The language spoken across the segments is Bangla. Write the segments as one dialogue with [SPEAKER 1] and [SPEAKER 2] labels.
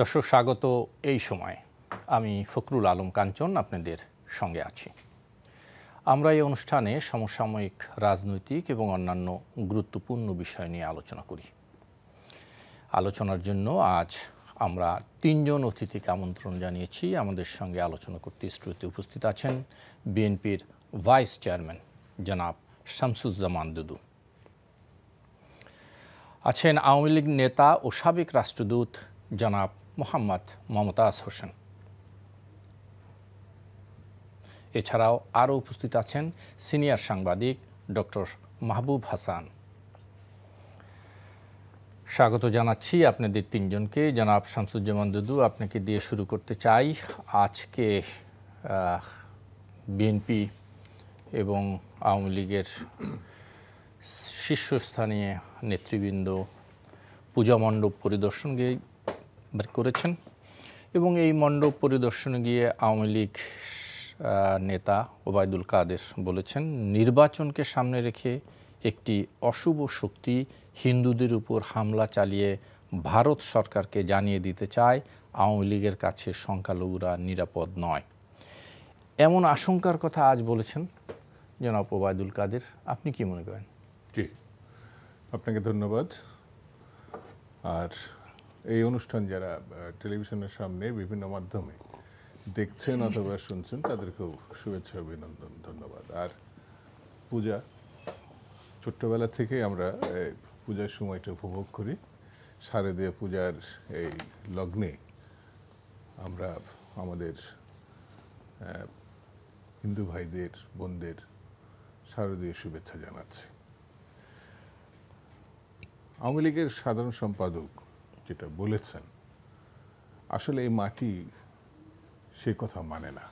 [SPEAKER 1] দর্শক স্বাগত এই সময় আমি ফখরুল আলম কাঞ্চন আপনাদের সঙ্গে আছি। আমরা এই অনুষ্ঠানে সমসাময়িক রাজনৈতিক এবং অন্যান্য গুরুত্বপূর্ণ বিষয় নিয়ে আলোচনা করি। আলোচনার জন্য আজ আমরা তিনজন অতিথিকে আমন্ত্রণ জানিয়েছি। আমাদের সঙ্গে আলোচনা করতে স্টুডিওতে উপস্থিত আছেন বিএনপির ভাইস চেয়ারম্যান জনাব শামসুজ্জামান দুদু, আছেন আওয়ামী লীগ নেতা ও সাবেক রাষ্ট্রদূত জনাব মোহাম্মদ মমতাজ হোসেন। এছাড়াও আরও উপস্থিত আছেন সিনিয়র সাংবাদিক ডক্টর মাহবুব হাসান। স্বাগত জানাচ্ছি আপনাদের তিনজনকে। জনাব শামসুজ্জামান দুদু, আপনাকে দিয়ে শুরু করতে চাই। আজকে বিএনপি এবং আওয়ামী লীগের শীর্ষস্থানীয় নেতৃবৃন্দ পূজা মণ্ডপ পরিদর্শন করেছেন এবং এই মণ্ডপ পরিদর্শনে গিয়ে আওয়ামী লীগ নেতা ওবায়দুল কাদের বলেছেন, নির্বাচনকে সামনে রেখে একটি অশুভ শক্তি হিন্দুদের উপর হামলা চালিয়ে ভারত সরকারকে জানিয়ে দিতে চায় আওয়ামী লীগের কাছে সংখ্যালঘুরা নিরাপদ নয়। এমন আশঙ্কার কথা আজ বলেছেন জনাব ওবায়দুল কাদের। আপনি কি মনে করেন?
[SPEAKER 2] জি, আপনাকে ধন্যবাদ। আর এই অনুষ্ঠান যারা টেলিভিশনের সামনে বিভিন্ন মাধ্যমে দেখছেন অথবা শুনছেন তাদেরকেও শুভেচ্ছা অভিনন্দন, ধন্যবাদ। আর পূজা, ছোট্টবেলা থেকে আমরা পূজার সময়টা উপভোগ করি। শারদীয় পূজার এই লগ্নে আমরা আমাদের হিন্দু ভাইদের বোনদের শারদীয় শুভেচ্ছা জানাচ্ছি। আওয়ামী লীগের সাধারণ সম্পাদক যেটা বলেছেন, আসলে এই মাটি সে কথা মানে না।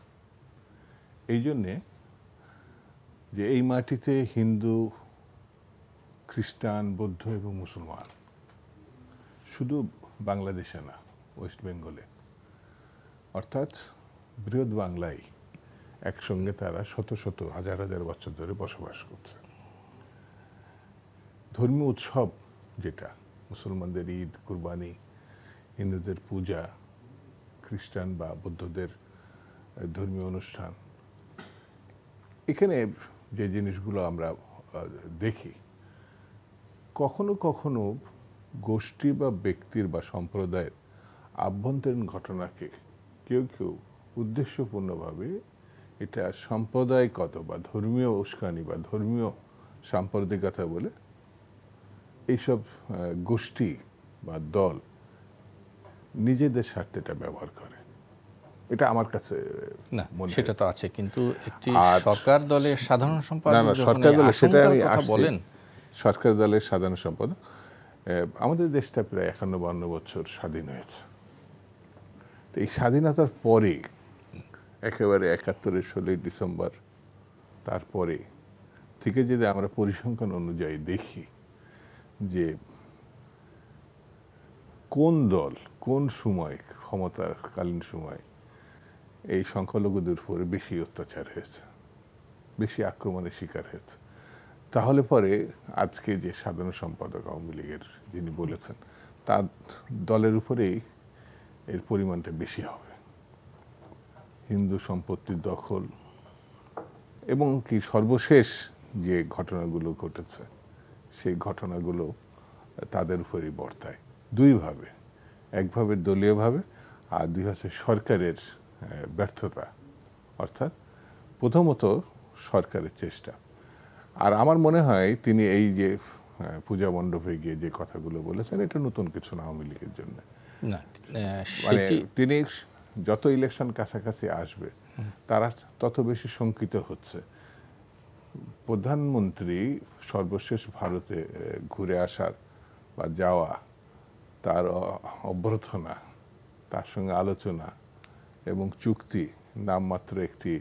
[SPEAKER 2] এই জন্যে যে এই মাটিতে হিন্দু, খ্রিস্টান, বৌদ্ধ এবং মুসলমান, শুধু বাংলাদেশে না, ওয়েস্ট বেঙ্গলে অর্থাৎ বৃহৎ বাংলায় একসঙ্গে তারা শত শত হাজার হাজার বছর ধরে বসবাস করছে। ধর্মীয় উৎসব যেটা মুসলমানদের ঈদ, কুরবানি, হিন্দুদের পূজা, খ্রিস্টান বা বৌদ্ধদের ধর্মীয় অনুষ্ঠান, এখানে যে জিনিসগুলো আমরা দেখি, কখনো কখনো গোষ্ঠী বা ব্যক্তির বা সম্প্রদায়ের আভ্যন্তরীণ ঘটনাকে কেউ কেউ উদ্দেশ্যপূর্ণভাবে এটা সাম্প্রদায়িকতা বা ধর্মীয় উস্কানি বা ধর্মীয় সাম্প্রদায়িকতা বলে এইসব গোষ্ঠী বা দল নিজেদের স্বার্থে এটা ব্যবহার করে। এটা আমার কাছে
[SPEAKER 1] না, সেটা তো আছে, কিন্তু একটি সরকার দলের সাধারণ সম্পাদক,
[SPEAKER 2] না সরকার দলের, সেটা আমি
[SPEAKER 1] বলেন,
[SPEAKER 2] সরকার দলের সাধারণ সম্পাদক, আমাদের দেশটা প্রায় 51 বছর স্বাধীন হয়েছে। তো এই স্বাধীনতার পরে একেবারে 71-এর 16ই ডিসেম্বর তারপরে থেকে যদি আমরা পরিসংখ্যান অনুযায়ী দেখি যে কোন দল কোন সময় ক্ষমতাকালীন সময় এই সংখ্যালঘুদের উপরে বেশি অত্যাচার হয়েছে, বেশি আক্রমণের শিকার হয়েছে, তাহলে পরে আজকে যে সাধারণ সম্পাদক আওয়ামী লীগের যিনি বলেছেন, তার দলের উপরেই এর পরিমাণটা বেশি হবে। হিন্দু সম্পত্তির দখল এবং কি সর্বশেষ যে ঘটনাগুলো ঘটেছে সেই ঘটনাগুলো তাদের উপরেই বর্তায় দুইভাবে, একভাবে দলীয়ভাবে আর দুই হচ্ছে সরকারের ব্যর্থতা, অর্থাৎ প্রথমত সরকারের চেষ্টা। আর আমার মনে হয় তিনি এই যে পূজা মণ্ডপে গিয়ে যে কথাগুলো বলেছেন, এটা নতুন কিছু না আওয়ামী লীগের জন্য। মানে তিনি যত ইলেকশন কাছাকাছি আসবে তারা তত বেশি শঙ্কিত হচ্ছে। প্রধানমন্ত্রী সর্বশেষ ভারতে ঘুরে আসার বা যাওয়া, তার অভ্যর্থনা, তার সঙ্গে আলোচনা এবং চুক্তি, নামমাত্র একটি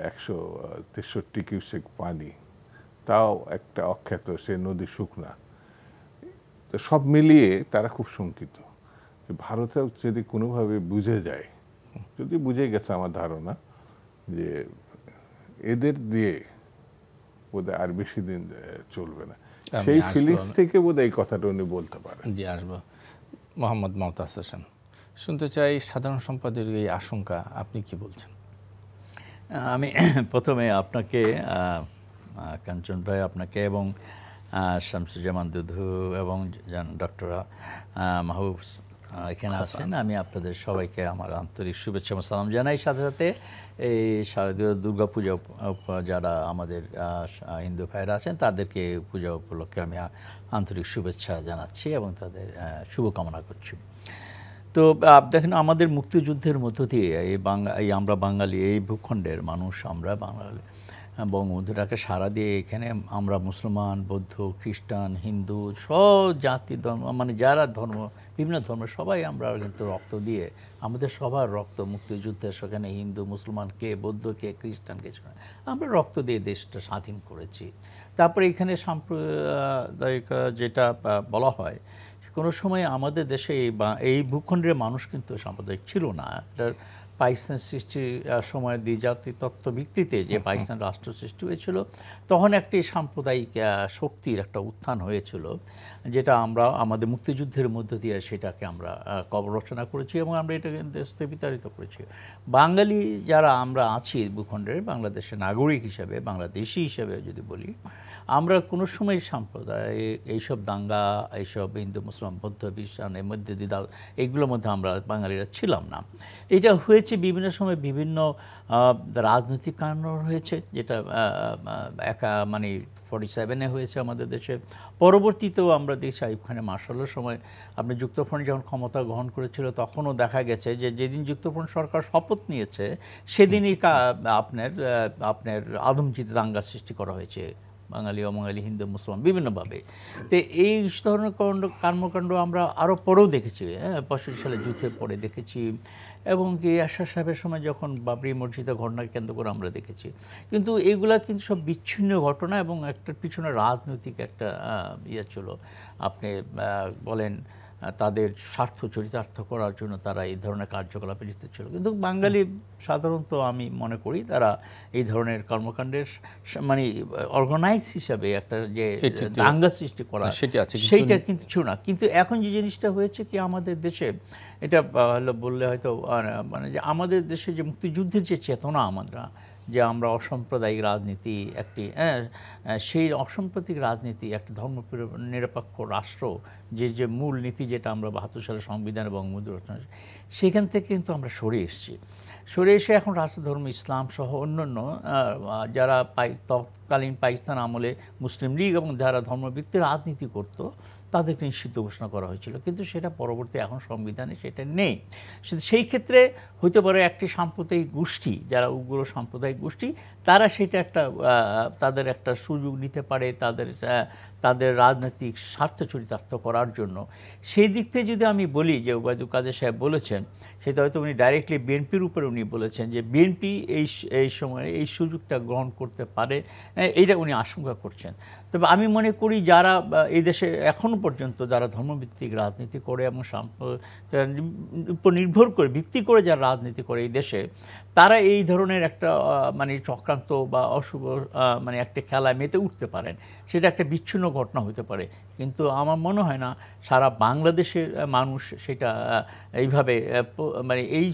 [SPEAKER 2] 163 কিউসেক পানি, তাও একটা অখ্যাত সে নদী শুকনা, তো সব মিলিয়ে তারা খুব শঙ্কিত। ভারতেও যদি কোনোভাবে বুঝে যায়, যদি বুঝে গেছে আমার ধারণা, যে এদের দিয়ে বোধহয় আর বেশি দিন চলবে না, সেই ফিলিংস থেকে বোধহয় এই কথাটা উনি বলতে পারেন।
[SPEAKER 1] জি, আসবো। মোহাম্মদ মমতাজ হোসেন, শুনতে চাই সাধারণ সম্পাদকের এই আশঙ্কা, আপনি কি বলছেন?
[SPEAKER 3] আমি প্রথমে আপনাকে কাঞ্চন ভাই, আপনাকে এবং শামসুজ্জামান দুধু এবং ডক্টর মাহবুব এখানে আছেন, আমি আপনাদের সবাইকে আমার আন্তরিক শুভেচ্ছা এবং সালাম জানাই। সাথে সাথে এই শারদীয় দুর্গাপূজা যারা আমাদের হিন্দু ভাইরা আছেন তাদেরকে পূজা উপলক্ষে আমি আন্তরিক শুভেচ্ছা জানাচ্ছি এবং তাদের শুভকামনা করছি। তো দেখেন, আমাদের মুক্তিযুদ্ধের মধ্য দিয়ে এই আমরা বাঙালি, এই ভূখণ্ডের মানুষ, আমরা বাঙালি বঙ্গবন্ধুটাকে সারা দিয়ে এখানে আমরা মুসলমান, বৌদ্ধ, খ্রিস্টান, হিন্দু, সব জাতি ধর্ম, মানে যারা ধর্ম, বিভিন্ন ধর্ম, সবাই আমরা কিন্তু রক্ত দিয়ে, আমাদের সবার রক্ত মুক্তিযুদ্ধে, সেখানে হিন্দু, মুসলমান, কে বৌদ্ধ, কে খ্রিস্টান, কে আমরা রক্ত দিয়ে দেশটা স্বাধীন করেছি। তারপরে এখানে সাম্প্রদায়িক যেটা বলা হয়, কোনো সময় আমাদের দেশে এই ভূখণ্ডের মানুষ কিন্তু সাম্প্রদায়িক ছিল না। এটার পাকিস্তান সৃষ্টির সময় দ্বিজাতি তত্ত্ব ভিত্তিতে যে পাকিস্তান রাষ্ট্র সৃষ্টি হয়েছিল, তখন একটি সাম্প্রদায়িক শক্তির একটা উত্থান হয়েছিল, যেটা আমরা আমাদের মুক্তিযুদ্ধের মধ্য দিয়ে সেটাকে আমরা রচনা করেছি এবং আমরা এটাকে দেশে বিতাড়িত করেছি। বাঙালি যারা আমরা আছি ভূখণ্ডের, বাংলাদেশের নাগরিক হিসেবে, বাংলাদেশি হিসেবে যদি বলি, আমরা কোনো সময় সাম্প্রদায় এইসব দাঙ্গা, এইসব হিন্দু মুসলমান বৌদ্ধ খ্রিস্টানের মধ্যে এইগুলোর মধ্যে আমরা বাঙালিরা ছিলাম না। এটা হয়েছে বিভিন্ন সময় বিভিন্ন রাজনৈতিক কারণ হয়েছে, যেটা মানে 47-এ হয়েছে আমাদের দেশে। পরবর্তীতেও আমরা দেখছি আইয়ুব খানের মার্শালের সময় আপনি যুক্তফ্রন্ট যখন ক্ষমতা গ্রহণ করেছিল, তখনও দেখা গেছে যে যেদিন যুক্তফ্রন্ট সরকার শপথ নিয়েছে সেদিনই আপনার আদমজিতে দাঙ্গা সৃষ্টি করা হয়েছে, বাঙালি অবাঙালি, হিন্দু মুসলমান বিভিন্নভাবে। তো এই ধরনের কর্মকাণ্ড আমরা আরও পরেও দেখেছি, 65 সালে যুদ্ধের পরে দেখেছি, এবং কি আশা সাহেবের সময় যখন বাবরি মসজিদের ঘটনাকে কেন্দ্র করে আমরা দেখেছি। কিন্তু এইগুলা কিন্তু সব বিচ্ছিন্ন ঘটনা এবং একটার পিছনে রাজনৈতিক একটা ইয়ে ছিল। আপনি বলেন তাদের স্বার্থ চরিতার্থ করার জন্য তারা এই ধরনের কার্যকলাপে লিপ্ত ছিল। কিন্তু বাঙালি সাধারণত আমি মনে করি তারা এই ধরনের কর্মকাণ্ডের মানে অর্গানাইজ হিসাবে একটা যে দাঙ্গা সৃষ্টি করা সেইটা কিন্তু ছিল না। কিন্তু এখন যে জিনিসটা হয়েছে কি আমাদের দেশে, এটা বললে হয়তো মানে যে আমাদের দেশে যে মুক্তিযুদ্ধের যে চেতনা, যে আমরা অসাম্প্রদায়িক রাজনীতি একটি সেই অসাম্প্রদায়িক রাজনীতি একটি ধর্ম নিরপেক্ষ রাষ্ট্র যে মূল নীতি, যেটা আমরা 72 সালের সংবিধান এবং বঙ্গবন্ধু রচনা, সেখান থেকে কিন্তু আমরা সরে এসে এখন রাষ্ট্রধর্ম ইসলাম সহ অন্যান্য যারা তৎকালীন পাকিস্তান আমলে মুসলিম লীগ এবং যারা ধর্মভিত্তিক রাজনীতি করত তাদেরকে নিষিদ্ধ ঘোষণা করা হয়েছিল। কিন্তু সেটা পরবর্তী এখন সংবিধানে সেটা নেই। সেই ক্ষেত্রে হতে পারে একটি সাম্প্রদায়িক গোষ্ঠী, যারা উগ্র সাম্প্রদায়িক গোষ্ঠী, তারা সেটা তাদের একটা সুযোগ নিতে পারে তাদের রাজনৈতিক স্বার্থ চরিতার্থ করার জন্য। সেই দিক থেকে যদি আমি বলি যে ওবায়দুল কাদের সাহেব বলেছেন, সেটা হয়তো উনি ডাইরেক্টলি বিএনপির উপরে উনি বলেছেন যে বিএনপি এই সময়ে এই সুযোগটা গ্রহণ করতে পারে, এইটা উনি আশঙ্কা করছেন। তবে আমি মনে করি যারা এই দেশে এখনও পর্যন্ত যারা ধর্মভিত্তিক রাজনীতি করে এবং উপর নির্ভর করে ভিত্তি করে যারা রাজনীতি করে এই দেশে, তারা এই ধরনের একটা মানে চক্রান্ত বা অশুভ মানে একটা খেলায় মেতে উঠতে পারেন। সেটা একটা বিচ্ছিন্ন ঘটনা হতে পারে, কিন্তু আমার মনে হয় না সারা বাংলাদেশের মানুষ সেটা এইভাবে মানে এই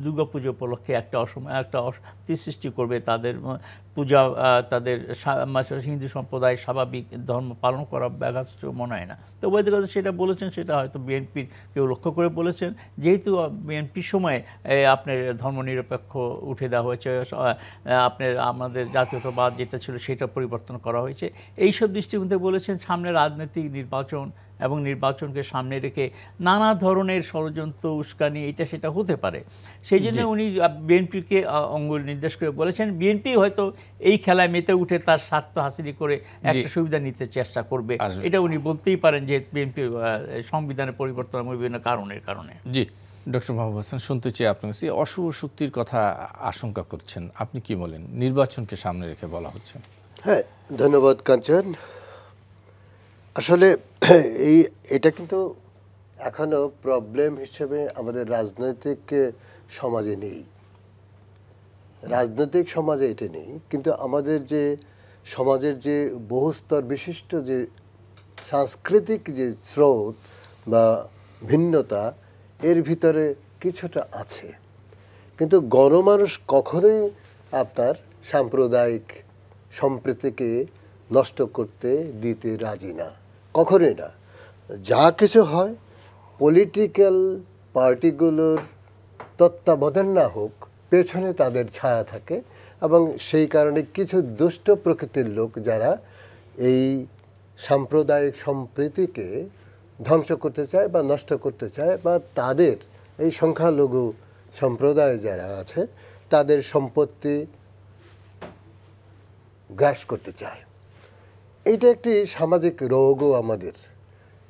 [SPEAKER 3] দুর্গাপুজো উপলক্ষে একটা অশান্তি সৃষ্টি করবে। তাদের পূজা, তাদের হিন্দু সম্প্রদায় স্বাভাবিক ধর্ম পালন করা ব্যাঘাত মনে হয় না। তো ওবায়দুল কাদের সেটা বলেছেন, সেটা হয়তো বিএনপির কেউ লক্ষ্য করে বলেছেন, যেহেতু বিএনপির সময় আপনার ধর্মনিরপেক্ষ উঠে দেওয়া হয়েছে, আপনার আমাদের জাতীয়তাবাদ যেটা ছিল সেটা পরিবর্তন করা হয়েছে, এইসব দৃষ্টিকোণ থেকে বলেছেন সামনে রাজনৈতিক নির্বাচন এবং নির্বাচনকে সামনে রেখে নানা ধরনের ষড়যন্ত্র উস্কানি এটা সেটা হতে পারে। সেই জন্য উনি বিএনপিকে অঙ্গুল নির্দেশ করে বলেছেন বিএনপি হয়তো এই খেলায় মেতে উঠে তার স্বার্থ হাসিল করে একটা সুবিধা নিতে চেষ্টা করবে। এটা উনি বলতেই পারেন যে বিএনপি সংবিধানের পরিবর্তন বিভিন্ন কারণে।
[SPEAKER 1] জি, ডক্টর মাহবুব হাসান, শুনতে চাই আপনার কাছে, অশুভ শক্তির কথা আশঙ্কা করছেন, আপনি কি বলেন? নির্বাচনকে সামনে রেখে বলা হচ্ছে।
[SPEAKER 4] হ্যাঁ, ধন্যবাদ কাঞ্চন। আসলে এটা কিন্তু এখনো প্রবলেম হিসেবে আমাদের রাজনৈতিক সমাজে নেই, রাজনৈতিক সমাজে এটা নেই, কিন্তু আমাদের যে সমাজের যে বহুস্তর বিশিষ্ট যে সাংস্কৃতিক যে স্রোত বা ভিন্নতা, এর ভিতরে কিছুটা আছে, কিন্তু গণমানুষ কখনোই আপনার সাম্প্রদায়িক সম্প্রীতিকে নষ্ট করতে দিতে রাজি না, কখনোই না। যা কিছু হয় পলিটিক্যাল পার্টিগুলোর তত্ত্বাবধান না হোক, পেছনে তাদের ছায়া থাকে, এবং সেই কারণে কিছু দুষ্ট প্রকৃতির লোক যারা এই সাম্প্রদায়িক সম্প্রীতিকে ধ্বংস করতে চায় বা নষ্ট করতে চায়, বা তাদের এই সংখ্যালঘু সম্প্রদায় যারা আছে তাদের সম্পত্তি গ্রাস করতে চায়। এটা একটি সামাজিক রোগও আমাদের,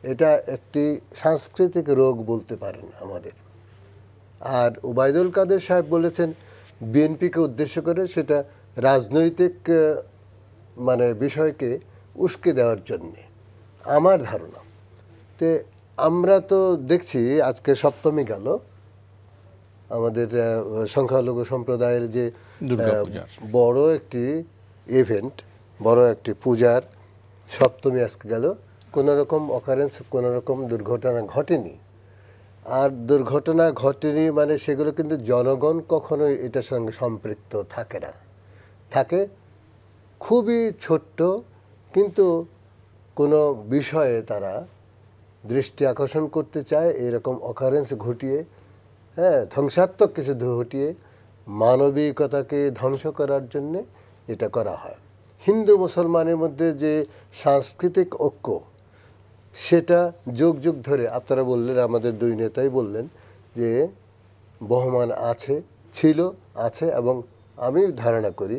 [SPEAKER 4] এটা একটি সাংস্কৃতিক রোগ বলতে পারেন আমাদের। আর ওবায়দুল কাদের সাহেব বলেছেন বিএনপিকে উদ্দেশ্য করে সেটা রাজনৈতিক মানে বিষয়কে উস্কে দেওয়ার জন্যে, আমার ধারণা। তে আমরা তো দেখছি আজকে সপ্তমী গেল, আমাদের সংখ্যালঘু সম্প্রদায়ের যে বড় একটি ইভেন্ট, বড় একটি পূজার সপ্তমী আজকে গেল, কোনো রকম অকারেন্স, কোনো রকম দুর্ঘটনা ঘটেনি। আর দুর্ঘটনা ঘটেনি মানে সেগুলো কিন্তু জনগণ কখনোই এটার সঙ্গে সম্পৃক্ত থাকে না, থাকে খুবই ছোট্ট কিন্তু কোনো বিষয়ে তারা দৃষ্টি আকর্ষণ করতে চায়, এরকম অকারেন্স ঘটিয়ে, হ্যাঁ, ধ্বংসাত্মক কিছু ঘটিয়ে মানবিকতাকে ধ্বংস করার জন্যে এটা করা হয়। হিন্দু মুসলমানের মধ্যে যে সাংস্কৃতিক ঐক্য, সেটা যুগ যুগ ধরে আপনারা বললেন, আমাদের দুই নেতাই বললেন যে বহমান আছে, ছিল, আছে, এবং আমি ধারণা করি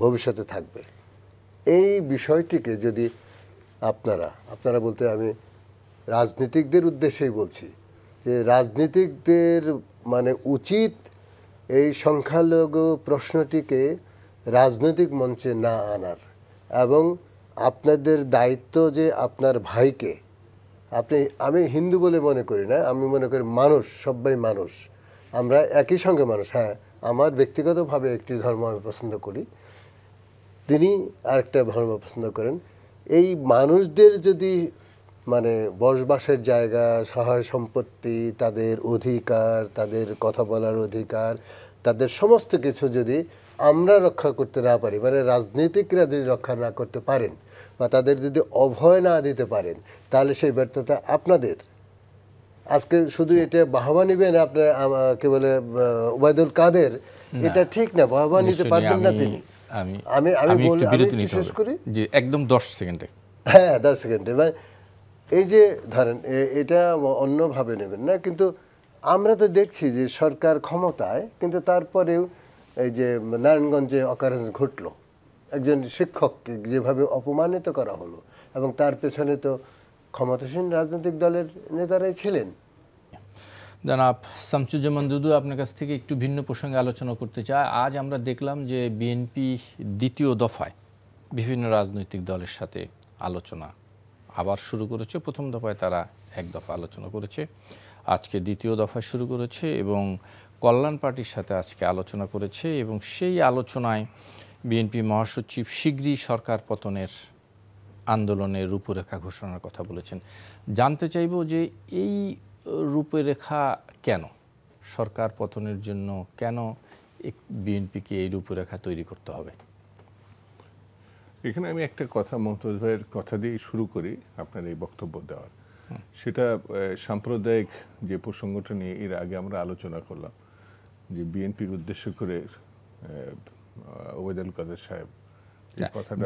[SPEAKER 4] ভবিষ্যতে থাকবে। এই বিষয়টিকে যদি আপনারা বলতে আমি রাজনীতিকদের উদ্দেশ্যেই বলছি, যে রাজনীতিকদের মানে উচিত এই সংখ্যালঘু প্রশ্নটিকে রাজনৈতিক মঞ্চে না আনার, এবং আপনাদের দায়িত্ব যে আপনার ভাইকে, আমি হিন্দু বলে মনে করি না, আমি মনে করি মানুষ, সবাই মানুষ, আমরা একই সঙ্গে মানুষ। হ্যাঁ, আমার ব্যক্তিগতভাবে একটি ধর্ম আমি পছন্দ করি, তিনি আরেকটা ধর্ম পছন্দ করেন। এই মানুষদের যদি মানে বসবাসের জায়গা, সহায় সম্পত্তি, তাদের অধিকার, তাদের কথা বলার অধিকার, তাদের সমস্ত কিছু যদি আমরা রক্ষা করতে না পারি, মানে রাজনীতিকরা যদি রক্ষা না করতে পারেন বা তাদের যদি অভয় না দিতে পারেন, তাহলে সেই ব্যর্থতা আপনাদের। আজকে শুধু এটা বাহবা নিবেন আপনার, কে বলে ওবায়দুল কাদের, এটা ঠিক না, বাহবা নিতে পারবেন না তিনি। আমি শেষ করি
[SPEAKER 1] যে একদম 10 সেকেন্ডে,
[SPEAKER 4] হ্যাঁ 10 সেকেন্ডে, মানে এই যে ধরেন এটা অন্যভাবে নেবেন না, কিন্তু আমরা তো দেখছি যে সরকার ক্ষমতায়, কিন্তু তারপরেও এই যে নারায়ণগঞ্জে অকারেন্স ঘটলো, একজন শিক্ষককে যেভাবে অপমানিত করা হলো, এবং তার পেছনে তো ক্ষমতাসীন রাজনৈতিক দলের নেতারাই ছিলেন।
[SPEAKER 1] জনাব শামসুজ্জামান দুদু, আপনার কাছ থেকে একটু ভিন্ন প্রসঙ্গে আলোচনা করতে চাই। আজ আমরা দেখলাম যে বিএনপি দ্বিতীয় দফায় বিভিন্ন রাজনৈতিক দলের সাথে আলোচনা আবার শুরু করেছে। প্রথম দফায় তারা এক দফা আলোচনা করেছে, আজকে দ্বিতীয় দফায় শুরু করেছে, এবং কল্যাণ পার্টির সাথে আজকে আলোচনা করেছে, এবং সেই আলোচনায় বিএনপি মহাসচিব শীঘ্রই সরকার পতনের আন্দোলনের রূপরেখা ঘোষণার কথা বলেছেন। জানতে চাইব যে এই রূপরেখা কেন, সরকার পতনের জন্য কেন বিএনপিকে এই রূপরেখা তৈরি করতে হবে?
[SPEAKER 2] এখানে আমি একটা কথা মমতাজ ভাইয়ের কথা দিয়ে শুরু করি আপনার এই বক্তব্য দেওয়ার। সেটা সাম্প্রদায়িক যে প্রসঙ্গটা নিয়ে এর আগে আমরা আলোচনা করলাম, যে বিএনপির উদ্দেশ্য করে ওবায়দুল কাদের সাহেব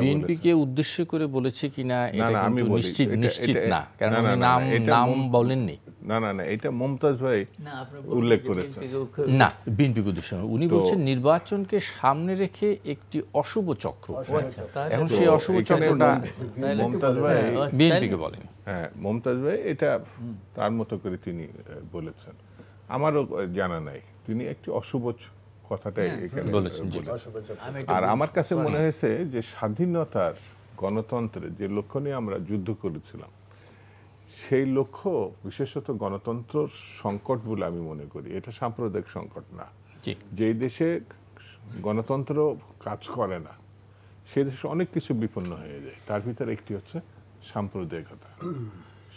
[SPEAKER 1] বিএনপিকে উদ্দেশ্য করে বলেছে কিনা এটা কিন্তু নিশ্চিত না, কারণ উনি নাম বলেননি।
[SPEAKER 2] না, এটা মমতাজ ভাই উল্লেখ করেছেন।
[SPEAKER 1] না, বিএনপিকে উদ্দেশ্য উনি বলছেন নির্বাচনকে সামনে রেখে একটি অশুভ চক্র। এখন সেই অশুভ চক্রটা
[SPEAKER 2] মমতাজ ভাই
[SPEAKER 1] বিএনপিকে বলেন।
[SPEAKER 2] হ্যাঁ, মমতাজ ভাই এটা তার মতো করে তিনি বলেছেন, আমারও জানা নাই তিনি একটি অশুভ কথাটাই এখানে বলেছেন। আর আমার কাছে মনে হয়েছে যে স্বাধীনতার, গণতন্ত্রের যে লক্ষ্য নিয়ে আমরা যুদ্ধ করেছিলাম, সেই লক্ষ্য বিশেষত গণতন্ত্র সংকট বলে আমি মনে করি। এটা সাম্প্রদায়িক সংকট না। যে দেশে গণতন্ত্র কাজ করে না সেই দেশে অনেক কিছু বিপন্ন হয়ে যায়, তার ভিতরে একটি হচ্ছে সাম্প্রদায়িকতা।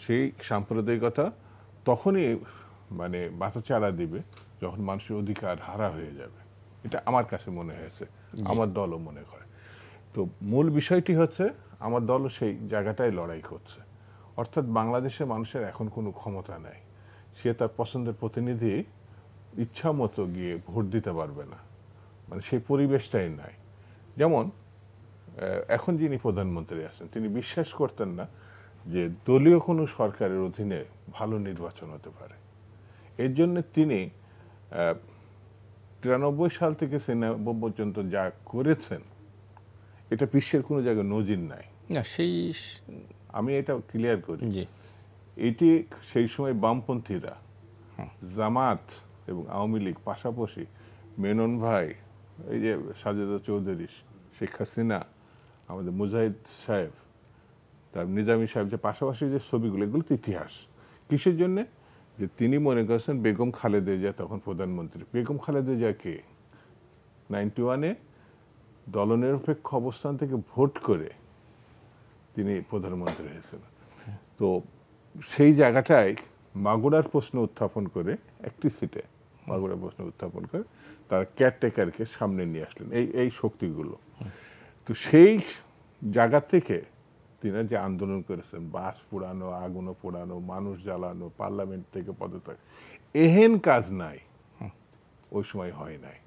[SPEAKER 2] সেই সাম্প্রদায়িকতা তখনই মানে মাথাচাড়া দিবে যখন মানুষের অধিকার হারা হয়ে যাবে। এটা আমার কাছে মনে হয়েছে, আমার দলও মনে করে। তো মূল বিষয়টি হচ্ছে আমার দলও সেই জায়গাটায় লড়াই করছে, অর্থাৎ বাংলাদেশের মানুষের এখন কোনো ক্ষমতা নাই, সে তার পছন্দের প্রতিনিধি ইচ্ছা মতো গিয়ে ভোট দিতে পারবে না, মানে সেই পরিবেশটাই নাই। যেমন এখন যিনি প্রধানমন্ত্রী আছেন তিনি বিশ্বাস করতেন না যে দলীয় কোনো সরকারের অধীনে ভালো নির্বাচন হতে পারে। এর জন্য তিনি 93 সাল থেকে 96 পর্যন্ত যা করেছেন এটা বিশ্বের কোনো জায়গায় নজির নাই।
[SPEAKER 1] না সেই
[SPEAKER 2] আমি এটা ক্লিয়ার করি,
[SPEAKER 1] জি
[SPEAKER 2] এটি সেই সময় বামপন্থীরা জামাত এবং আওয়ামী লীগ পাশাপাশি, মেনন ভাই, এই যে সাজেদা চৌধুরী, শেখ হাসিনা, আমাদের মুজাহিদ সাহেব, তার নিজামী সাহেব, যে পাশাপাশি যে ছবিগুলো, এগুলো তো ইতিহাস। কিসের জন্যে? যে তিনি মনে করছেন বেগম খালেদা জিয়া তখন প্রধানমন্ত্রী। বেগম খালেদা জিয়া কে 91-এ দলনিরপেক্ষ অবস্থান থেকে ভোট করে তিনি প্রধানমন্ত্রী হয়েছেন। তো সেই জায়গাটায় মাগুরার প্রশ্ন উত্থাপন করে, একটি সিটে মাগুরার প্রশ্ন উত্থাপন করে তারা কেয়ারটেকারকে সামনে নিয়ে আসলেন, এই শক্তিগুলো। তো সেই জায়গা থেকে তিনি যে আন্দোলন করেছেন, বাস পোড়ানো, আগুন পোড়ানো, মানুষ জ্বালানো, পার্লামেন্ট থেকে পদত্যাগ, এহেন কাজ নাই, ওই সময় হয় নাই।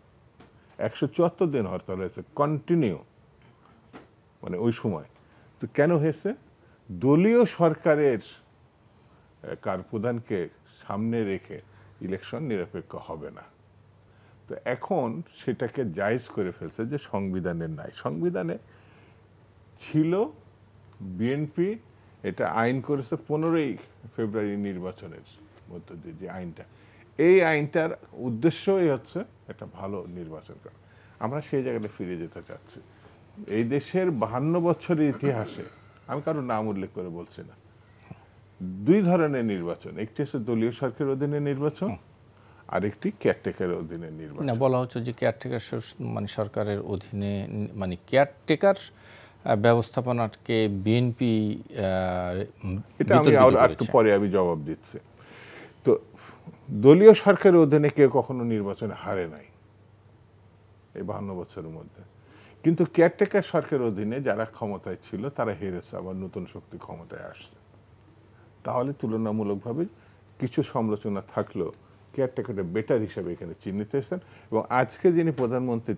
[SPEAKER 2] 174 দিন হরতাল হয়েছে কন্টিনিউ, মানে ওই সময়। তো কেন হয়েছে? দলীয় সরকারের কার প্রধানকে সামনে রেখে ইলেকশন নিরপেক্ষ হবে না। তো এখন সেটাকে জায়েজ করে ফেলছে যে সংবিধানের নাই। সংবিধানে ছিল, বিএনপি এটা আইন করেছে 15ই ফেব্রুয়ারি নির্বাচনের মধ্য দিয়ে, যে আইনটা, এই আইনটার উদ্দেশ্যই হচ্ছে একটা ভালো নির্বাচন করা। আমরা সেই জায়গাটা ফিরে যেতে চাচ্ছি। এই দেশের 52 বছরের ইতিহাসে, আমি কারোর নাম উল্লেখ করে বলছি না, 2 ধরনের নির্বাচন, একটি হচ্ছে দলীয় সরকারের অধীনে নির্বাচন, আরেকটি কেয়ারটেকারের অধীনে নির্বাচন।
[SPEAKER 1] না, বলা হচ্ছে যে কেয়ারটেকার মানে সরকারের অধীনে, মানে কেয়ারটেকার ব্যবস্থাপনাকে বিএনপি
[SPEAKER 2] এটা আমি আর একটু পরে আমি জবাব দিচ্ছি। তো দলীয় সরকারের অধীনে কেউ কখনো নির্বাচনে হারে নাই এই 52 বছরের মধ্যে, কিন্তু কেয়ারটেকার সরকারের অধীনে যারা ক্ষমতায় ছিল তারা হেরেছে, আবার নতুন শক্তি ক্ষমতায় আসছে। তাহলে তুলনামূলকভাবে কিছু সমালোচনা থাকলেও কেয়ারটেকারটা বেটার হিসেবে এখানে চিহ্নিত হয়েছেন। এবং আজকে যিনি প্রধানমন্ত্রী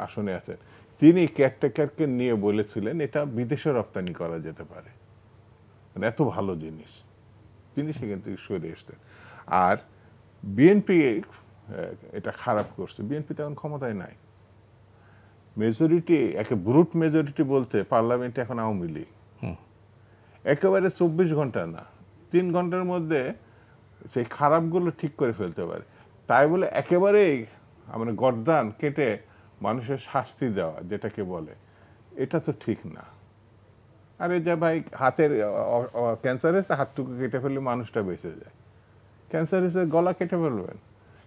[SPEAKER 2] আসনে আছেন তিনি কেয়ারটেকারকে নিয়ে বলেছিলেন এটা বিদেশে রপ্তানি করা যেতে পারে, মানে এত ভালো জিনিস, তিনি সেখান থেকে সরে এসছেন। আর বিএনপি এটা খারাপ করছে, বিএনপি তখন ক্ষমতায় নাই, মেজরিটি, একে ব্রুট মেজরিটি বলতে পার্লামেন্টে এখন আওয়ামী লীগ, একেবারে 24 ঘন্টা না, 3 ঘন্টার মধ্যে সেই খারাপগুলো ঠিক করে ফেলতে পারে। তাই বলে একেবারেই মানে গর্দান কেটে মানুষের শাস্তি দেওয়া যেটাকে বলে, এটা তো ঠিক না। আরে যা ভাই, হাতের ক্যান্সার হয়েছে, হাতটুকু কেটে ফেললে মানুষটা বেঁচে যায়। ক্যান্সার হয়েছে, গলা কেটে ফেলবেন।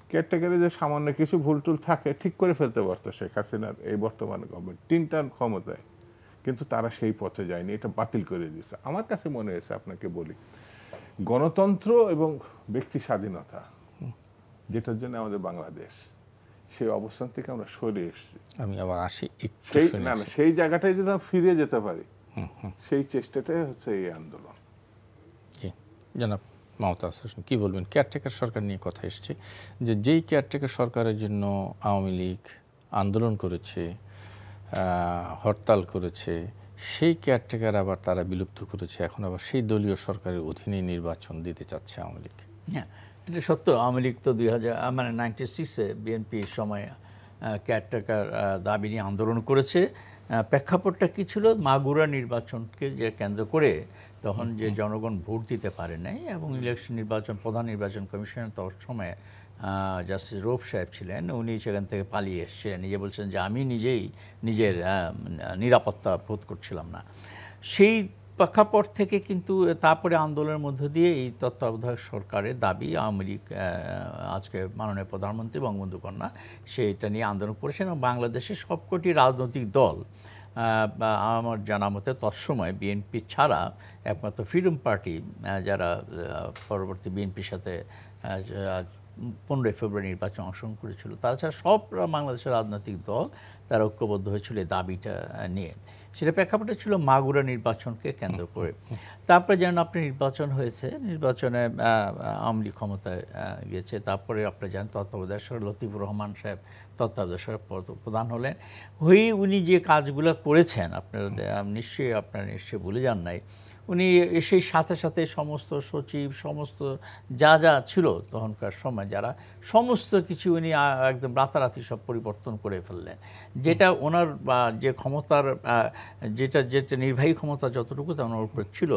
[SPEAKER 2] কেয়ারটেকারে যে সামান্য কিছু ভুল টুল থাকে ঠিক করে ফেলতে পারতো শেখ হাসিনার এই বর্তমান গভর্নমেন্ট, 3 টার্ম ক্ষমতায়, কিন্তু তারা সেই পথে যায়নি, এটা বাতিল করে দিয়েছে। আমার কাছে মনে হয়েছে, আপনাকে বলি, গণতন্ত্র এবং ব্যক্তি স্বাধীনতা যেটার জন্য আমাদের বাংলাদেশ, সেই অবস্থান থেকে আমরা সরে এসেছি।
[SPEAKER 1] আমি আবার আসি
[SPEAKER 2] সেই না, সেই জায়গাটায় যদি আমরা ফিরে যেতে পারি, সেই চেষ্টাটাই হচ্ছে এই আন্দোলন।
[SPEAKER 1] জি, জনাব মাহতাজ হোসেন, কি বলবেন? কেয়ারটেকার সরকার নিয়ে কথা এসছে, যে যেই কেয়ারটেকার সরকারের জন্য আওয়ামী লীগ আন্দোলন করেছে, হরতাল করেছে, সেই কেয়ারটেকার আবার তারা বিলুপ্ত করেছে, এখন আবার সেই দলীয় সরকারের অধীনে নির্বাচন দিতে চাচ্ছে আওয়ামী লীগ।
[SPEAKER 3] হ্যাঁ, এটা সত্য। আওয়ামী লীগ তো 96-এ বিএনপির সময় কেয়ারটেকার দাবি নিয়ে আন্দোলন করেছে। প্রেক্ষাপটটা কী ছিল? মাগুরা নির্বাচনকে যে কেন্দ্র করে তখন যে জনগণ ভোট দিতে পারে নাই, এবং ইলেকশন নির্বাচন, প্রধান নির্বাচন কমিশনের তখন সময় জাস্টিস রৌফ সাহেব ছিলেন, উনি সেখান থেকে পালিয়ে এসেছিলেন, নিজে বলছেন যে আমি নিজেই নিজের নিরাপত্তা বোধ করছিলাম না। সেই প্রেক্ষাপট থেকে কিন্তু তারপরে আন্দোলনের মধ্য দিয়ে এই তত্ত্বাবধায়ক সরকারের দাবি, আওয়ামী লীগ আজকে মাননীয় প্রধানমন্ত্রী বঙ্গবন্ধু কন্যা সেইটা নিয়ে আন্দোলন করেছেন, এবং বাংলাদেশের সবকটি রাজনৈতিক দল, আমার জানা মতে তৎসময় বিএনপি ছাড়া একমাত্র ফ্রিডম পার্টি, যারা পরবর্তী বিএনপির সাথে 15 ফেব্রুয়ারি নির্বাচন অংশগ্রহণ করেছিল। তাছাড়া সব বাংলাদেশের রাজনৈতিক দল তারা ঐক্যবদ্ধ হয়েছিল এই দাবিটা নিয়ে। সেটা প্রেক্ষাপটে ছিল মাগুরা নির্বাচনকে কেন্দ্র করে। তারপরে যেন আপনি নির্বাচন হয়েছে, নির্বাচনে আওয়ামী লীগ ক্ষমতায় গিয়েছে। তারপরে আপনি জানেন তত্ত্বাবধায়ক সরকার লতিফুর রহমান সাহেব তত্ত্বাবধায়ক সরকার প্রধান হলেন। হয়ে উনি যে কাজগুলো করেছেন আপনারা নিশ্চয়ই ভুলে যান নাই। উনি সেই সাথে সাথে সমস্ত সচিব সমস্ত যা ছিল তখনকার সময় যারা সমস্ত কিছু উনি একদম রাতারাতি সব পরিবর্তন করে ফেললেন। যেটা ওনার যে ক্ষমতার যেটা নির্বাহী ক্ষমতা যতটুকু ওনার উপর ছিল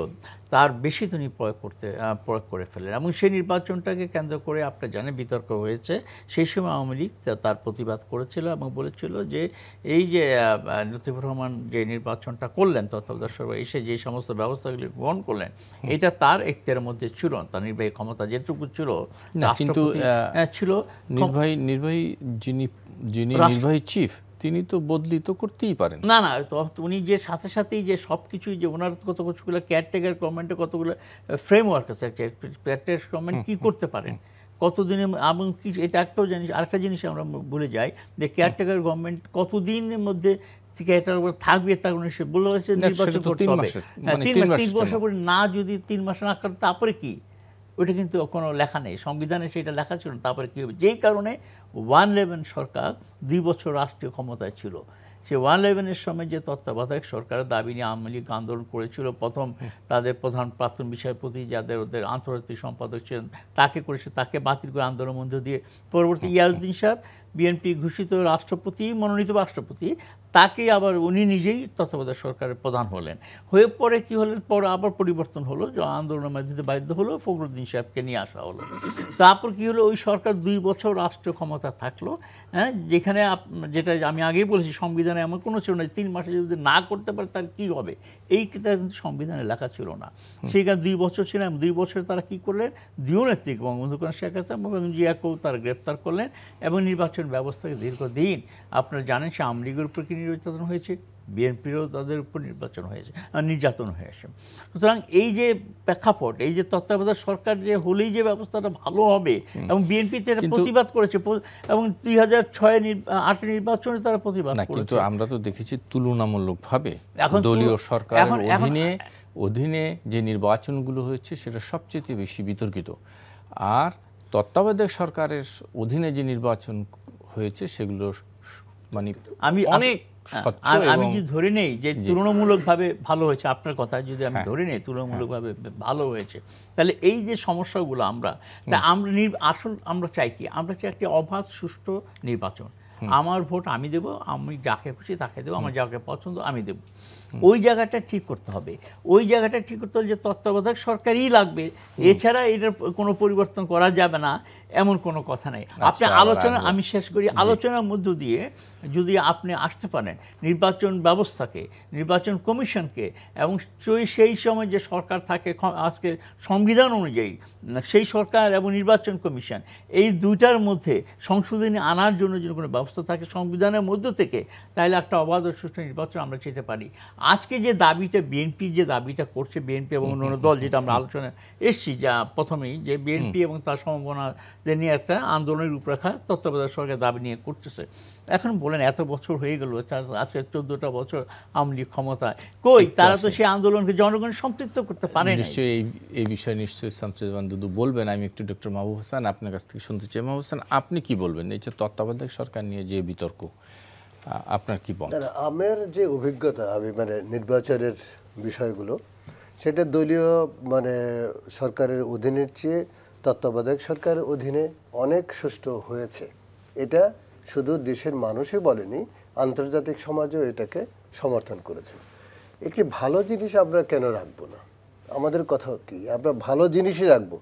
[SPEAKER 3] তার বেশি তিনি প্রয়োগ করে ফেললেন। এবং সেই নির্বাচনটাকে কেন্দ্র করে আপনারা জানেন বিতর্ক হয়েছে। সেই সময় আওয়ামী লীগ তার প্রতিবাদ করেছিল এবং বলেছিল যে এই যে লতিফুর রহমান যে নির্বাচনটা করলেন তত্ত্বাবধায়ক সরকার এসে যে সমস্ত ব্যবস্থাগুলি গ্রহণ করলেন এটা তার এখতিয়ারের মধ্যে ছিল, তার নির্বাহী ক্ষমতা যেটুকু ছিল
[SPEAKER 1] কিন্তু
[SPEAKER 3] ছিল
[SPEAKER 1] নির্বাহী যিনি নির্বাহী চিফ তিনি তো বদলি তো করতেই পারেন
[SPEAKER 3] না। উনি যে সাথে সাথেই যে সব কিছুই যে ওনার কতগুলো কেয়ারটেকার গভর্নমেন্টে কতগুলো ফ্রেমওয়ার্ক আছে, কেয়ারটেকার গভর্নমেন্ট কী করতে পারেন কতদিনে, এবং কি এটা একটাও জিনিস আরেকটা জিনিস আমরা ভুলে যাই যে কেয়ারটেকার গভর্নমেন্ট কতদিনের মধ্যে থাকবে তা সে বলে হয়েছে নির্বাচন করতে হবে 3 বছর পরে, না যদি 3 মাস না করে তারপরে কি, ওইটা কিন্তু কোনো লেখা নেই সংবিধানে, সেটা লেখা ছিল তারপরে কী হবে। যেই কারণে 111 সরকার 2 বছর রাষ্ট্রীয় ক্ষমতায় ছিল। সে 111-এর সময় যে তত্ত্বাবধায়ক সরকারের দাবি নিয়ে আওয়ামী লীগ আন্দোলন করেছিল, প্রথম তাদের প্রাক্তন বিচারপতি ওদের আন্তর্জাতিক সম্পাদক ছিলেন তাকে করেছে, তাকে বাতিল করে আন্দোলনের মধ্য দিয়ে পরবর্তী ইয়াজউদ্দিন সাহেব বিএনপি ঘোষিত রাষ্ট্রপতি মনোনীত রাষ্ট্রপতি তাকে আবার উনি নিজেই তত্ত্বাবধায়ক সরকারের প্রধান হলেন। হয়ে পরে কি হলেন, পরে আবার পরিবর্তন হলো, যে আন্দোলনের মাধ্যমে বাধ্য হলো ফখরুদ্দিন সাহেবকে নিয়ে আসা হলো। তারপর কি হলো, ওই সরকার 2 বছর রাষ্ট্রীয় ক্ষমতা থাকলো, হ্যাঁ, যেখানে যেটা আমি আগেই বলেছি সংবিধানে এমন কোনো ছিল না 3 মাসে যদি না করতে পারে তার কী হবে, এইটা কিন্তু সংবিধানে লেখা ছিল না। সেইখানে 2 বছর ছিলাম, 2 বছরে তারা কী করলেন, 2 নেত্রী বঙ্গবন্ধু কন্যা শেখ হাসিনা এবং জিয়াকেও তারা গ্রেপ্তার করলেন এবং নির্বাচন ব্যবস্থাকে দীর্ঘদিন আপনারা জানেন সে আওয়ামী লীগের উপর কি নির্যাতন হয়েছে, বিএনপিরও তাদের উপর নির্যাতন হয়েছে। সুতরাং এই যে প্রেক্ষাপট, এই যে তত্ত্বাবধায়ক সরকার যে হলেই যে ব্যবস্থাটা ভালো হবে, এবং বিএনপিতে এটা প্রতিবাদ করেছে এবং 2006-8 নির্বাচনে তারা প্রতিবাদ করেছে।
[SPEAKER 1] কিন্তু আমরা তো দেখেছি তুলনামূলকভাবে দলীয় সরকারের অধীনে যে নির্বাচনগুলো হয়েছে সেটা সবচেয়ে বেশি বিতর্কিত, আর তত্ত্বাবধায়ক সরকারের অধীনে যে নির্বাচন হয়েছে সেগুলো মানে
[SPEAKER 3] আমি যদি ধরে নেই যে তুলনামূলকভাবে ভালো হয়েছে, আপনার কথা যদি আমি ধরে নেই তুলনামূলকভাবে ভালো হয়েছে, তাহলে এই যে সমস্যাগুলো আমরা আমরা চাই কি, আমরা চাই একটি অবাধ সুষ্ঠু নির্বাচন। আমার ভোট আমি দেব, আমি যাকে খুশি তাকে দেবো, আমার যাকে পছন্দ আমি দেব। ওই জায়গাটা ঠিক করতে হবে, ওই জায়গাটা ঠিক করতে হলে যে তত্ত্বাবধায়ক সরকারই লাগবে, এছাড়া এটার কোনো পরিবর্তন করা যাবে না এমন কোনো কথা নেই। আপনি আমি শেষ করি, আলোচনার মধ্য দিয়ে যদি আপনি আসতে পারেন নির্বাচন ব্যবস্থাকে, নির্বাচন কমিশনকে, এবং সেই সময় যে সরকার থাকে আজকে সংবিধান অনুযায়ী সেই সরকার এবং নির্বাচন কমিশন, এই দুইটার মধ্যে সংশোধনী আনার জন্য যদি কোনো ব্যবস্থা থাকে সংবিধানের মধ্য থেকে, তাহলে একটা অবাধ ও সুষ্ঠু নির্বাচন আমরা চেতে পারি। আজকে যে দাবিটা বিএনপি যে দাবিটা করছে, বিএনপি এবং অন্য দল, যেটা আমরা আলোচনায় এসেছি যা প্রথমেই, যে বিএনপি এবং তার সম্ভাবনাদের নিয়ে একটা আন্দোলনের রূপরেখা তত্ত্বাবধায়ক সরকার দাবি নিয়ে করতেছে। এখন বলেন এত বছর হয়ে গেল, আজকে 14টা বছর আওয়ামী লীগ ক্ষমতায়, কই তারা তো সেই আন্দোলনকে জনগণ সম্পৃক্ত করতে পারে না।
[SPEAKER 1] নিশ্চয়ই এই বিষয়ে নিশ্চয়ই শামসুজ্জামান দুদু বলবেন। আমি একটু ডক্টর মাহবুব হোসেন আপনার কাছ থেকে শুনতে চাই। মাহবুব হোসেন, আপনি কি বলবেন এই যে তত্ত্বাবধায়ক সরকার নিয়ে যে বিতর্ক, আপনার কি বলেন?
[SPEAKER 4] আমার যে অভিজ্ঞতা, আমি নির্বাচনের বিষয়গুলো, সেটা দলীয় সরকারের অধীনের চেয়ে তত্ত্বাবধায়ক সরকারের অধীনে অনেক সুষ্ঠু হয়েছে। এটা শুধু দেশের মানুষই বলেনি, আন্তর্জাতিক সমাজও এটাকে সমর্থন করেছে। একটি ভালো জিনিস আমরা কেন রাখবো না? আমাদের কথা কি, আমরা ভালো জিনিসই রাখবো।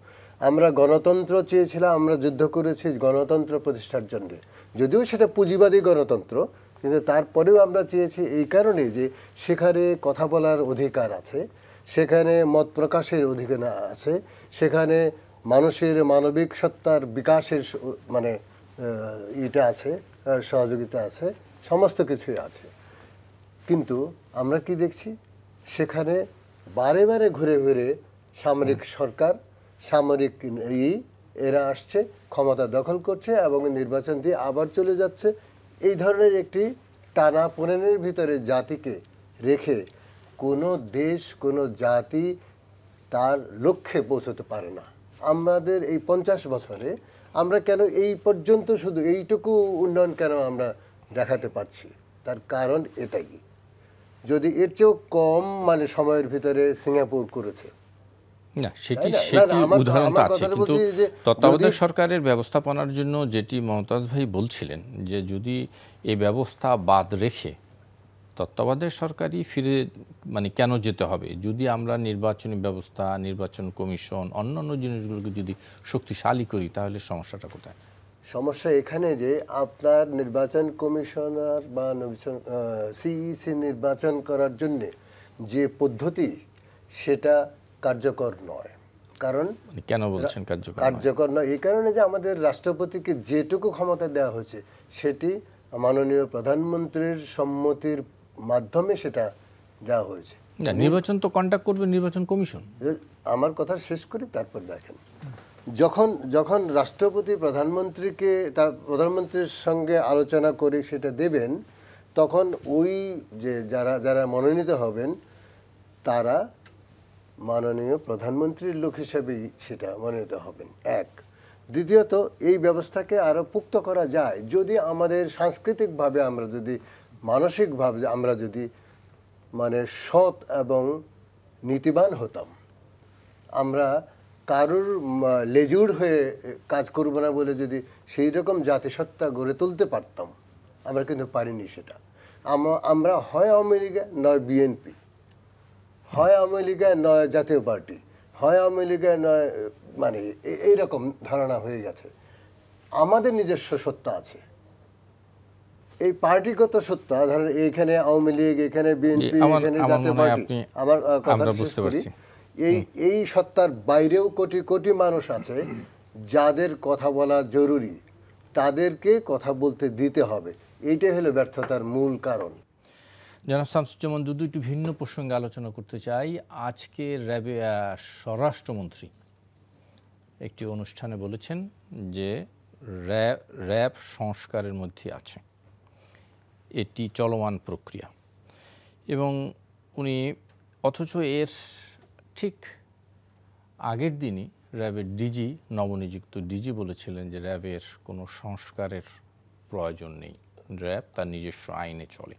[SPEAKER 4] আমরা গণতন্ত্র চেয়েছিলাম, আমরা যুদ্ধ করেছি গণতন্ত্র প্রতিষ্ঠার জন্য, যদিও সেটা পুঁজিবাদী গণতন্ত্র, কিন্তু তারপরেও আমরা চেয়েছি এই কারণে যে সেখানে কথা বলার অধিকার আছে, সেখানে মত প্রকাশের অধিকার আছে, সেখানে মানুষের মানবিক সত্তার বিকাশের এটা আছে, সহযোগিতা আছে, সমস্ত কিছুই আছে। কিন্তু আমরা কি দেখছি, সেখানে বারে বারে ঘুরে ঘুরে সামরিক সরকার, সামরিক এরা আসছে, ক্ষমতা দখল করছে এবং নির্বাচন দিয়ে আবার চলে যাচ্ছে। এই ধরনের একটি টানাপোড়েনের ভিতরে জাতিকে রেখে কোনো দেশ, কোনো জাতি তার লক্ষ্যে পৌঁছতে পারে না। আমাদের এই 50 বছরে আমরা কেন এই পর্যন্ত শুধু এইটুকু উন্নয়ন কেন আমরা দেখাতে পারছি? তার কারণ এটাই, যদি এর চেয়েও কম মানে সময়ের ভিতরে সিঙ্গাপুর করেছে।
[SPEAKER 1] না, সেটি উদাহরণ তো আছে, কিন্তু তত্ত্বাবধায়ক সরকারের ব্যবস্থাপনার জন্য যেটি মমতাজ ভাই বলছিলেন যে যদি এই ব্যবস্থা বাদ রেখে তত্ত্বাবধায়ক সরকারই ফিরে মানে কেন যেতে হবে, যদি আমরা নির্বাচনী ব্যবস্থা, নির্বাচন কমিশন, অন্যান্য জিনিসগুলোকে যদি শক্তিশালী করি, তাহলে সমস্যাটা কোথায়?
[SPEAKER 4] সমস্যা এখানে যে আপনার নির্বাচন কমিশনার বা সিইসি নির্বাচন করার জন্য যে পদ্ধতি, সেটা কার্যকর নয়। কারণ
[SPEAKER 1] কেন বলছেন
[SPEAKER 4] কার্যকর নয়? এই কারণে যে আমাদের রাষ্ট্রপতিকে যেটুকু ক্ষমতা দেওয়া হয়েছে সেটি মাননীয় প্রধানমন্ত্রীর সম্মতির মাধ্যমে সেটা দেওয়া হয়েছে।
[SPEAKER 1] নির্বাচন তো কন্ডাক্ট করবে নির্বাচন কমিশন।
[SPEAKER 4] আমার কথা শেষ করি, তারপর দেখেন। যখন রাষ্ট্রপতি প্রধানমন্ত্রীর সঙ্গে আলোচনা করে সেটা দেবেন, তখন ওই যে যারা মনোনীত হবেন তারা মাননীয় প্রধানমন্ত্রীর লোক হিসেবেই সেটা মনোনীত হবেন। এক। দ্বিতীয়ত, এই ব্যবস্থাকে আরও পুক্ত করা যায় যদি আমাদের সাংস্কৃতিকভাবে আমরা যদি, মানসিকভাবে আমরা যদি মানে সৎ এবং নীতিবান হতাম। আমরা কারুর লেজুড় হয়ে কাজ করব না বলে যদি সেই রকম জাতিসত্তা গড়ে তুলতে পারতাম, আমরা কিন্তু পারিনি সেটা। আমরা হয় আওয়ামী লীগ নয় বিএনপি, হয় আওয়ামী লীগ নয় জাতীয় পার্টি, হয় আওয়ামী লীগ নয়, মানে এইরকম ধারণা হয়ে গেছে। আমাদের নিজস্ব সত্তা আছে, এই পার্টিগত সত্তা, ধরেন এইখানে আওয়ামী লীগ, এখানে বিএনপি, এখানে জাতীয় পার্টি। আমার কথা শেষ করি। এই সত্তার বাইরেও কোটি কোটি মানুষ আছে যাদের কথা বলা জরুরি, তাদেরকে কথা বলতে দিতে হবে। এইটাই হলো ব্যর্থতার মূল কারণ।
[SPEAKER 1] জনাব শামসুজ্জামান দুদু, একটু ভিন্ন প্রসঙ্গে আলোচনা করতে চাই। আজকে স্বরাষ্ট্রমন্ত্রী একটি অনুষ্ঠানে বলেছেন যে র্যাব সংস্কারের মধ্যে আছে, এটি চলমান প্রক্রিয়া, এবং উনি অথচ এর ঠিক আগের দিনই র্যাবের ডিজি, নবনিযুক্ত ডিজি বলেছিলেন যে র্যাবের কোনো সংস্কারের প্রয়োজন নেই, র্যাব তার নিজস্ব আইনে চলে।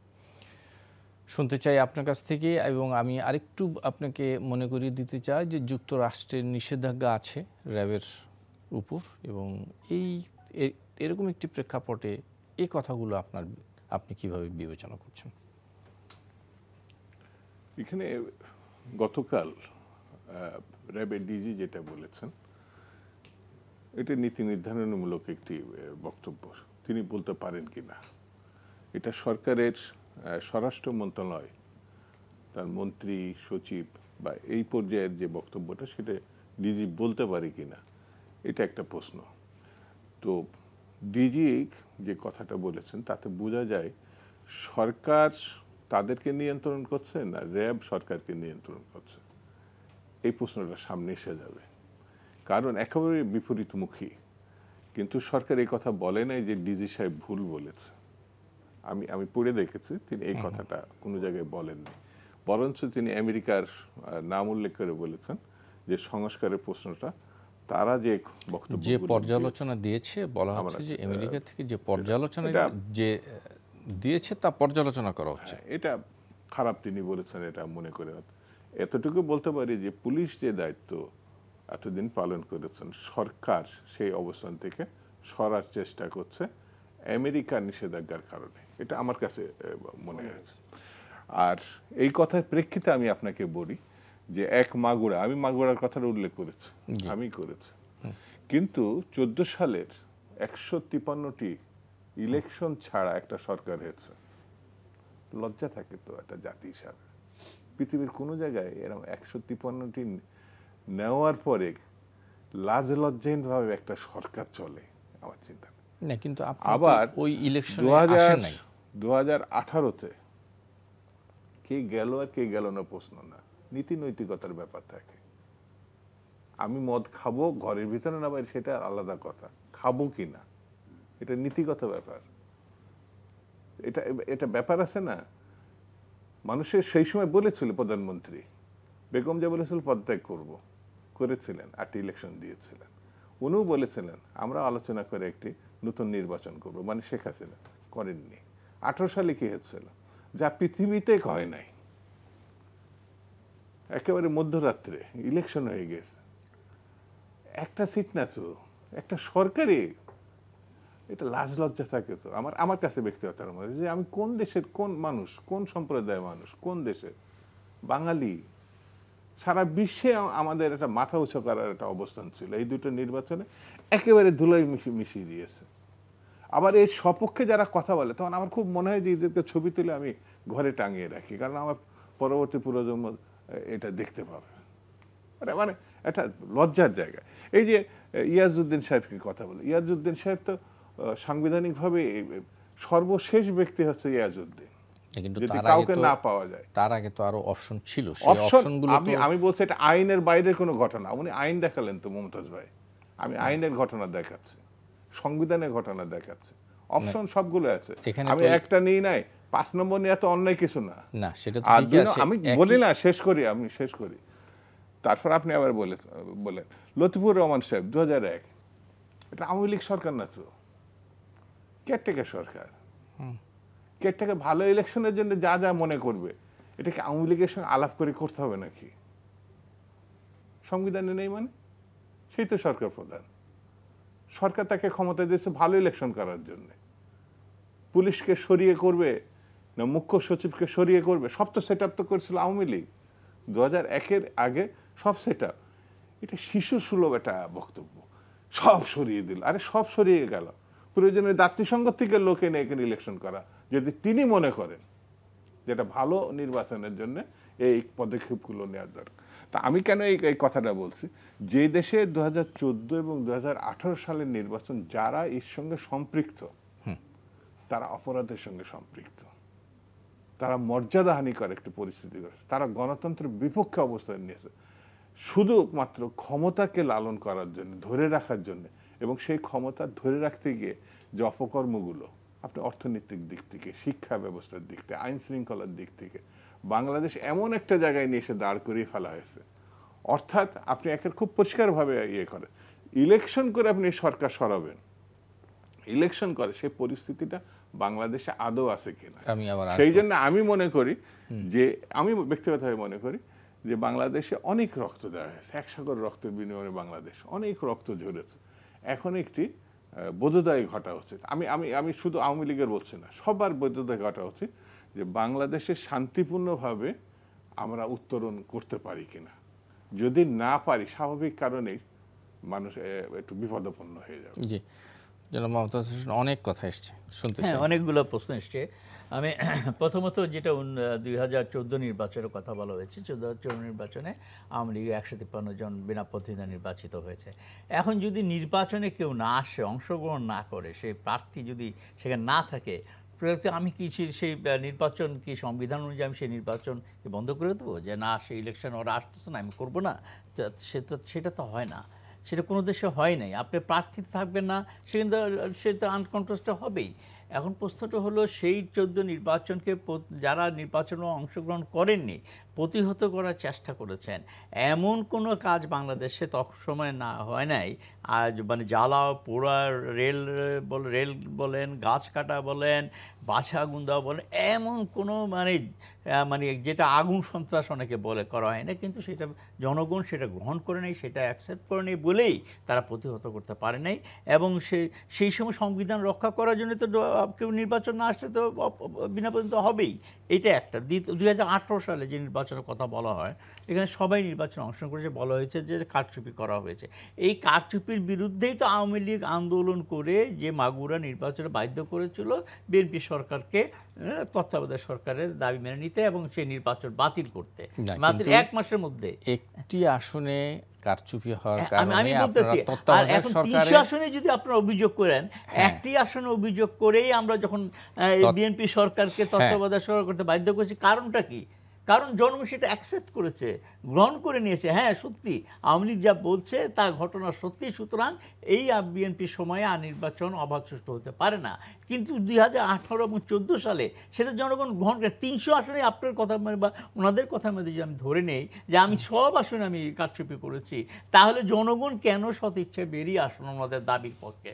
[SPEAKER 1] শুনতে চাই আপনার কাছ থেকে, এবং আমি আরেকটু আপনাকে মনে করিয়ে দিতে চাই যে যুক্তরাষ্ট্রের নিষেধাজ্ঞা আছে র্যাবের উপর, এবং এরকম একটি প্রেক্ষাপটে এই কথাগুলো আপনি কিভাবে বিবেচনা করছেন?
[SPEAKER 2] এখানে গতকাল র্যাবের ডিজি যেটা বলেছেন, এটা নীতি নির্ধারণমূলক একটি বক্তব্য। তিনি বলতে পারেন কিনা, এটা সরকারের স্বরাষ্ট্র মন্ত্রণালয়, তার মন্ত্রী সচিব বা এই পর্যায়ের যে বক্তব্যটা, সেটা ডিজি বলতে পারে কিনা, এটা একটা প্রশ্ন। তো ডিজি যে কথাটা বলেছেন তাতে বোঝা যায় সরকার তাদেরকে নিয়ন্ত্রণ করছে না র্যাব সরকারকে নিয়ন্ত্রণ করছে। এই প্রশ্নটা সামনে এসে যাবে, কারণ একেবারে বিপরীতমুখী। কিন্তু সরকার এই কথা বলে নাই যে ডিজি সাহেব ভুল বলেছে। আমি পড়ে দেখেছি, তিনি এই কথাটা কোনো জায়গায় বলেননি, বরঞ্চ তিনি আমেরিকার নাম উল্লেখ করে বলেছেন যে সংস্কারের প্রশ্নটা তারা যে বক্তব্য,
[SPEAKER 1] যে পর্যালোচনা দিয়েছে, বলা হচ্ছে যে আমেরিকা থেকে যে পর্যালোচনা যে দিয়েছে তা পর্যালোচনা করা হচ্ছে।
[SPEAKER 2] এটা খারাপ তিনি বলেছেন, এটা মনে করে এতটুকু বলতে পারি যে পুলিশ যে দায়িত্ব এতদিন পালন করেছেন, সরকার সেই অবস্থান থেকে সরার চেষ্টা করছে আমেরিকার নিষেধাজ্ঞার কারণে, এটা আমার কাছে মনে হয়েছে। আর এই কথার প্রেক্ষিতে আমি আপনাকে বলি যে মাগুরা, আমি মাগুরার কথাটা উল্লেখ করেছি, আমি করেছি, কিন্তু 14 সালের 153টি ইলেকশন ছাড়া একটা সরকার হয়েছে। লজ্জা থাকে তো একটা জাতি হিসাবে, পৃথিবীর কোনো জায়গায় এরকম 153টি নেওয়ার পরে লাজ লজ্জাহীন ভাবে একটা সরকার চলে, আমার চিন্তা
[SPEAKER 1] না। কিন্তু
[SPEAKER 2] আবার
[SPEAKER 1] ওই ইলেকশন
[SPEAKER 2] 2018-তে কে গেল আর কে গেল না প্রশ্ন না, নীতি নৈতিকতার ব্যাপার থাকে। আমি মদ খাবো ঘরের ভিতরে না বাইরে সেটা আলাদা কথা, খাবো কি না এটা নীতিগত ব্যাপার। এটা এটা ব্যাপার আছে না। মানুষের সেই সময় বলেছিল প্রধানমন্ত্রী বেগম যে বলেছিল পদত্যাগ করব, করেছিলেন, 8টি ইলেকশন দিয়েছিলেন। উনিও বলেছিলেন আমরা আলোচনা করে একটি নতুন নির্বাচন করব, মানে শেখ হাসিনা করেননি। 18 সালে কি হয়েছিল যা পৃথিবীতে হয় নাই, একেবারে মধ্যরাত্রে ইলেকশন হয়ে গেছে, একটা সিট না তো, একটা সরকারি, এটা লাজ লজ্জা থাকে তো আমার কাছে ব্যক্তিগত মনে যে আমি কোন দেশের কোন মানুষ, কোন সম্প্রদায়ের মানুষ, কোন দেশের বাঙালি। সারা বিশ্বে আমাদের একটা মাথা উঁচু করার একটা অবস্থান ছিল, এই দুটো নির্বাচনে একেবারে ধুলোয় মিশিয়ে দিয়েছে। আবার এই সপক্ষে যারা কথা বলে তখন আমার খুব মনে হয় যে এদেরকে ছবি তুলে আমি ঘরে টাঙিয়ে রাখি, কারণ আমার পরবর্তী প্রজন্ম এটা দেখতে পাবে। মানে একটা লজ্জার জায়গা। এই যে ইয়াজউদ্দিন সাহেবকে কথা বলে, ইয়াজউদ্দিন সাহেব তো সাংবিধানিকভাবে সর্বশেষ ব্যক্তি হচ্ছে ইয়াজউদ্দিন, যদি কাউকে না পাওয়া যায়।
[SPEAKER 1] তার আগে তো আরো অপশন ছিল,
[SPEAKER 2] আমি বলছি এটা আইনের বাইরের কোনো ঘটনা। উনি আইন দেখালেন তো মমতাজ ভাই, আমি আইনের ঘটনা দেখাচ্ছি, সংবিধানের ঘটনা দেখাচ্ছি, অপশন সবগুলো আছে। আমি একটা নিই নাই, 5 নম্বর নিয়ে এত অন্যায় কিছু না।
[SPEAKER 1] না সেটা তো
[SPEAKER 2] আমি বলি না, আমি শেষ করি। তারপর আপনি আবার বলেন লতিফুর রহমান সাহেব 2001, এটা আওয়ামী লীগ সরকার না তো, কেয়ারটেকার সরকার। কেয়ারটেকার ভালো ইলেকশনের জন্য যা যা মনে করবে এটাকে আওয়ামী লীগের সঙ্গে আলাপ করে করতে হবে নাকি? সংবিধানে নেই মানে? সেই তো সরকার প্রধান, সরকার তাকে ক্ষমতা দিয়েছে ভালো ইলেকশন করার জন্য। পুলিশকে সরিয়ে করবে না মুখ্য সচিবকে সরিয়ে করবে, সব তো সেট আপ তো করেছিল আওয়ামী লীগ 2001-এর আগে, সব সেট আপ। এটা শিশু সুলভ একটা বক্তব্য, সব সরিয়ে দিল। আরে সব সরিয়ে গেল, প্রয়োজনে জাতিসংঘ থেকে লোক এনে এখানে ইলেকশন করা, যদি তিনি মনে করেন যেটা ভালো নির্বাচনের জন্য এই পদক্ষেপগুলো নেওয়ার দরকার। তা আমি কেন এই কথাটা বলছি, যে দেশে 2014 এবং 2018 সালের নির্বাচন যারা এর সঙ্গে সম্পৃক্ত, তারা অপরাধের সঙ্গে সম্পৃক্ত, তারা মর্যাদাহানিকর একটি পরিস্থিতি করেছে, তারা গণতন্ত্রের বিপক্ষে অবস্থান নিয়েছে শুধুমাত্র ক্ষমতাকে লালন করার জন্য, ধরে রাখার জন্য। এবং সেই ক্ষমতা ধরে রাখতে গিয়ে যে অপকর্মগুলো, আপনি অর্থনৈতিক দিক থেকে, শিক্ষা ব্যবস্থার দিক থেকে, আইন শৃঙ্খলার দিক থেকে বাংলাদেশ এমন একটা জায়গায় নিয়ে এসে দাঁড় করিয়ে ফেলা হয়েছে। অর্থাৎ আপনি একের খুব পরিষ্কারভাবে করেন, ইলেকশন করে আপনি সরকার সরাবেন, ইলেকশন করে সেই পরিস্থিতিটা বাংলাদেশে আদৌ আছে কিনা। সেই জন্য আমি মনে করি যে, আমি ব্যক্তিগতভাবে মনে করি যে বাংলাদেশে অনেক রক্ত দেওয়া হয়েছে, 1 সাগর রক্তের বিনিময়ে বাংলাদেশ অনেক রক্ত ঝরেছে। এখন একটি বোধোদয় ঘটা উচিত। আমি শুধু আওয়ামী লীগের বলছি না, সবার বোধোদয় ঘটা উচিত যে বাংলাদেশে শান্তিপূর্ণভাবে আমরা উত্তরণ করতে পারি কিনা। যদি না পারি, স্বাভাবিক কারণেই মানুষ একটু বিপদাপন্ন হয়ে যাবে।
[SPEAKER 1] জি জনাব মমতাজ হোসেন, অনেক কথা এসছে, শুনতে চাই।
[SPEAKER 3] অনেকগুলো প্রশ্ন এসছে। আমি প্রথমত যেটা 2014 নির্বাচনের কথা বলা হয়েছে, 2014 নির্বাচনে আওয়ামী লীগের 153 জন বিনা প্রতিদ্বন্দ্বিতা নির্বাচিত হয়েছে। এখন যদি নির্বাচনে কেউ না আসে, অংশগ্রহণ না করে, সেই প্রার্থী যদি সেখানে না থাকে, আমি কি সেই নির্বাচন কি সংবিধান অনুযায়ী আমি সেই নির্বাচন বন্ধ করে দেবো, যে না সেই ইলেকশন ওরা আসতেছে না আমি করবো না? সেটা তো হয় না, সেটা কোনো দেশে হয় নাই। আপনি প্রার্থী থাকবেন না, সেটা আনকন্টেস্টেড হবেই। এখন প্রশ্নটা হলো সেই 14 নির্বাচনকে যারা নির্বাচনে অংশগ্রহণ করেননি প্রতিহত করার চেষ্টা করেছেন, এমন কোনো কাজ বাংলাদেশে তখন সময় না হয় নাই। আজ মানে জ্বালা পোড়া, রেল বলেন, গাছ কাটা বলেন, বাছা গুন্দা বলেন, এমন কোনো মানে যেটা আগুন সন্ত্রাস অনেকে বলে করা হয় না, কিন্তু সেটা জনগণ সেটা গ্রহণ করে নেই, সেটা অ্যাকসেপ্ট করে নেই বলেই তারা প্রতিহত করতে পারে নাই। এবং সেই সময় সংবিধান রক্ষা করার জন্য তো কেউ নির্বাচন না আসলে তো বিনা প্রতিদ্বন্দ্বিতা হবেই, এটা একটা। 2018 সালে যে নির্বাচনের কথা বলা হয়, এখানে সবাই নির্বাচনে অংশগ্রহণ করেছে, বলা হয়েছে যে কারচুপি করা হয়েছে। এই কারচুপির বিরুদ্ধেই তো আওয়ামী লীগ আন্দোলন করে যে মাগুরা নির্বাচনে বাধ্য করেছিল বিএনপি সরকারকে তত্ত্বাবধায়ক সরকারের দাবি মেনে নিতে এবং সেই নির্বাচন বাতিল করতে, মাত্র 1 মাসের মধ্যে।
[SPEAKER 1] একটি আসনে কারচুপি হওয়ার কারণে
[SPEAKER 3] আমি বলতেছি, আর এখন 300 আসনে যদি আপনারা অভিযোগ করেন, একটি আসনে অভিযোগ করেই আমরা যখন বিএনপি সরকারকে তত্ত্বাবধায়ক সরকার করতে বাধ্য করেছি, কারণটা কি? কারণ জনগণ সেটা অ্যাকসেপ্ট করেছে, গ্রহণ করে নিয়েছে। হ্যাঁ সত্যি আওয়ামী লীগ যা বলছে তা ঘটনা সত্যি, সুতরাং এই বিএনপির সময়ে আর নির্বাচন অবাধ সুষ্ঠু হতে পারে না। কিন্তু 2018 এবং 14 সালে সেটা জনগণ গ্রহণ করে। 300 আসনে আপনার কথা বা ওনাদের কথার মধ্যে যদি আমি ধরে নেই যে আমি সব আসনে আমি কারচুপি করেছি, তাহলে জনগণ কেন সদিচ্ছা বেরিয়ে আসুন ওনাদের দাবির পক্ষে,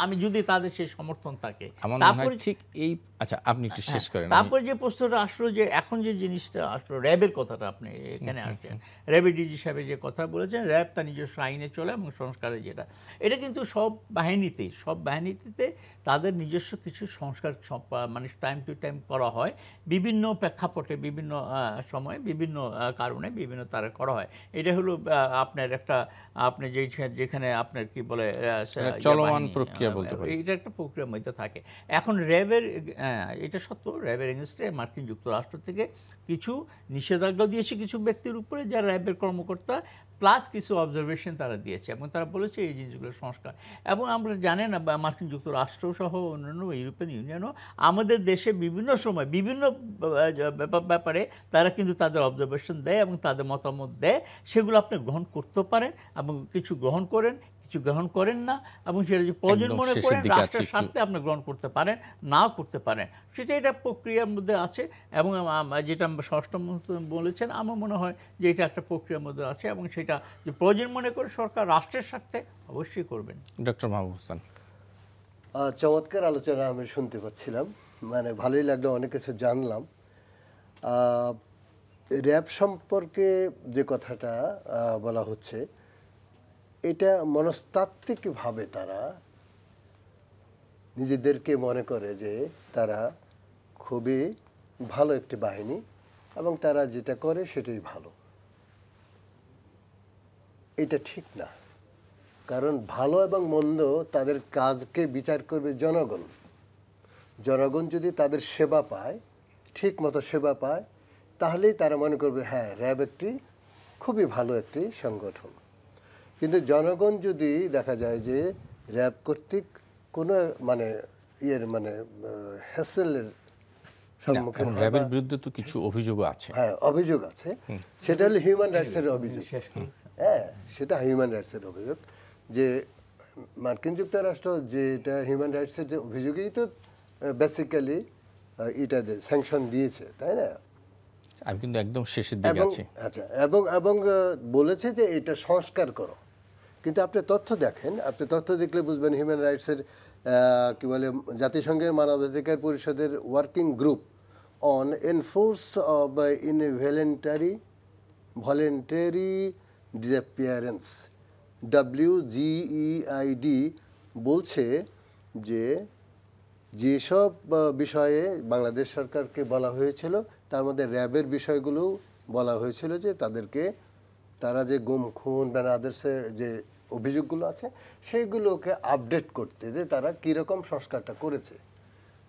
[SPEAKER 3] আমি যদি তাদের সেই সমর্থন থাকে।
[SPEAKER 1] তারপরে ঠিক এই আচ্ছা আপনি একটু শেষ করেন।
[SPEAKER 3] তারপরে যে প্রশ্নটা আসলো যে এখন যে জিনিসটা আসলো র্যাবের কথাটা আপনি এখানে আসছেন, র্যাবের ডিজি সাহেবের যে কথা বলেছেন, র্যাব তার নিজস্ব আইনে চলে এবং সংস্কারের যেটা, এটা কিন্তু সব বাহিনীতে তাদের নিজস্ব কিছু সংস্কার মানে টাইম টু টাইম করা হয়, বিভিন্ন প্রেক্ষাপটে বিভিন্ন সময়ে বিভিন্ন কারণে বিভিন্ন তারা করা হয়। এটা হলো আপনার একটা আপনি যেখানে আপনার কি বলে
[SPEAKER 1] চলমান প্রক্রিয়া বলতে পারি,
[SPEAKER 3] এটা একটা প্রক্রিয়ার মধ্যে থাকে। এখন র্যাবের এটা সত্য, র্যাবের এগেইনস্টে মার্কিন যুক্তরাষ্ট্র থেকে কিছু নিষেধাজ্ঞা দিয়েছে কিছু ব্যক্তির উপরে যারা র্যাবের কর্মকর্তা, প্লাস কিছু অবজারভেশন তারা দিয়েছে এবং তারা বলেছে এই জিনিসগুলো সংস্কার। এবং আমরা জানেন না মার্কিন যুক্তরাষ্ট্র সহ অন্যান্য ইউরোপিয়ান ইউনিয়নও আমাদের দেশে বিভিন্ন সময় বিভিন্ন ব্যাপারে তারা কিন্তু তাদের অবজারভেশন দেয় এবং তাদের মতামত দেয়, সেগুলো আপনি গ্রহণ করতে পারেন এবং কিছু গ্রহণ করেন, কিছু গ্রহণ করেন না, এবং সেটা যে প্রয়োজন মনে করেন রাষ্ট্রের স্বার্থে আপনি গ্রহণ করতে পারেন, নাও করতে পারেন, সেটা এটা প্রক্রিয়ার মধ্যে আছে। এবং যেটা ষষ্ঠ বলেছেন, আমার মনে হয় যে এটা একটা প্রক্রিয়ার মধ্যে আছে এবং সেটা যে প্রয়োজন মনে করে সরকার রাষ্ট্রের স্বার্থে অবশ্যই করবেন।
[SPEAKER 1] ডক্টর মাহবুব হোসেন,
[SPEAKER 4] চমৎকার আলোচনা আমি শুনতে পাচ্ছিলাম, মানে ভালোই লাগলো, অনেক কিছু জানলাম। র্যাব সম্পর্কে যে কথাটা বলা হচ্ছে, এটা মনস্তাত্ত্বিকভাবে তারা নিজেদেরকে মনে করে যে তারা খুবই ভালো একটি বাহিনী এবং তারা যেটা করে সেটাই ভালো। এটা ঠিক না, কারণ ভালো এবং মন্দ তাদের কাজকে বিচার করবে জনগণ। জনগণ যদি তাদের সেবা পায়, ঠিক মতো সেবা পায়, তাহলেই তারা মনে করবে হ্যাঁ র্যাব একটি খুবই ভালো একটি সংগঠন। কিন্তু জনগণ যদি দেখা যায় যে র্যাব কর্তৃক কোনো মানে হ্যাসেলের সম্মুখীন,
[SPEAKER 1] র্যাবের বিরুদ্ধে তো কিছু অভিযোগও আছে।
[SPEAKER 4] হ্যাঁ অভিযোগ আছে, সেটা হলো হিউম্যান রাইটসের অভিযোগ। হ্যাঁ সেটা হিউম্যান রাইটসের অভিযোগ, যে মার্কিন যুক্তরাষ্ট্র যেটা হিউম্যান রাইটসের যে অভিযোগই তো বেসিক্যালি এটা স্যাংশন দিয়েছে, তাই না?
[SPEAKER 1] আমি কিন্তু একদম শেষের দিকে আছি।
[SPEAKER 4] আচ্ছা, এবং বলেছে যে এটা সংস্কার করো। কিন্তু আপনি তথ্য দেখেন, আপনি তথ্য দেখলে বুঝবেন হিউম্যান রাইটসের কি বলে জাতিসংঘের মানবাধিকার পরিষদের working group on enforce of voluntary disappearance WGEID বলছে যে যেসব বিষয়ে বাংলাদেশ সরকারকে বলা হয়েছিল তার মধ্যে র্যাবের বিষয়গুলো বলা হয়েছিল, যে তারা যে গুম খুন বা আদার্সে যে অভিযোগগুলো আছে সেইগুলোকে আপডেট করতে, যে তারা কীরকম সংস্কারটা করেছে।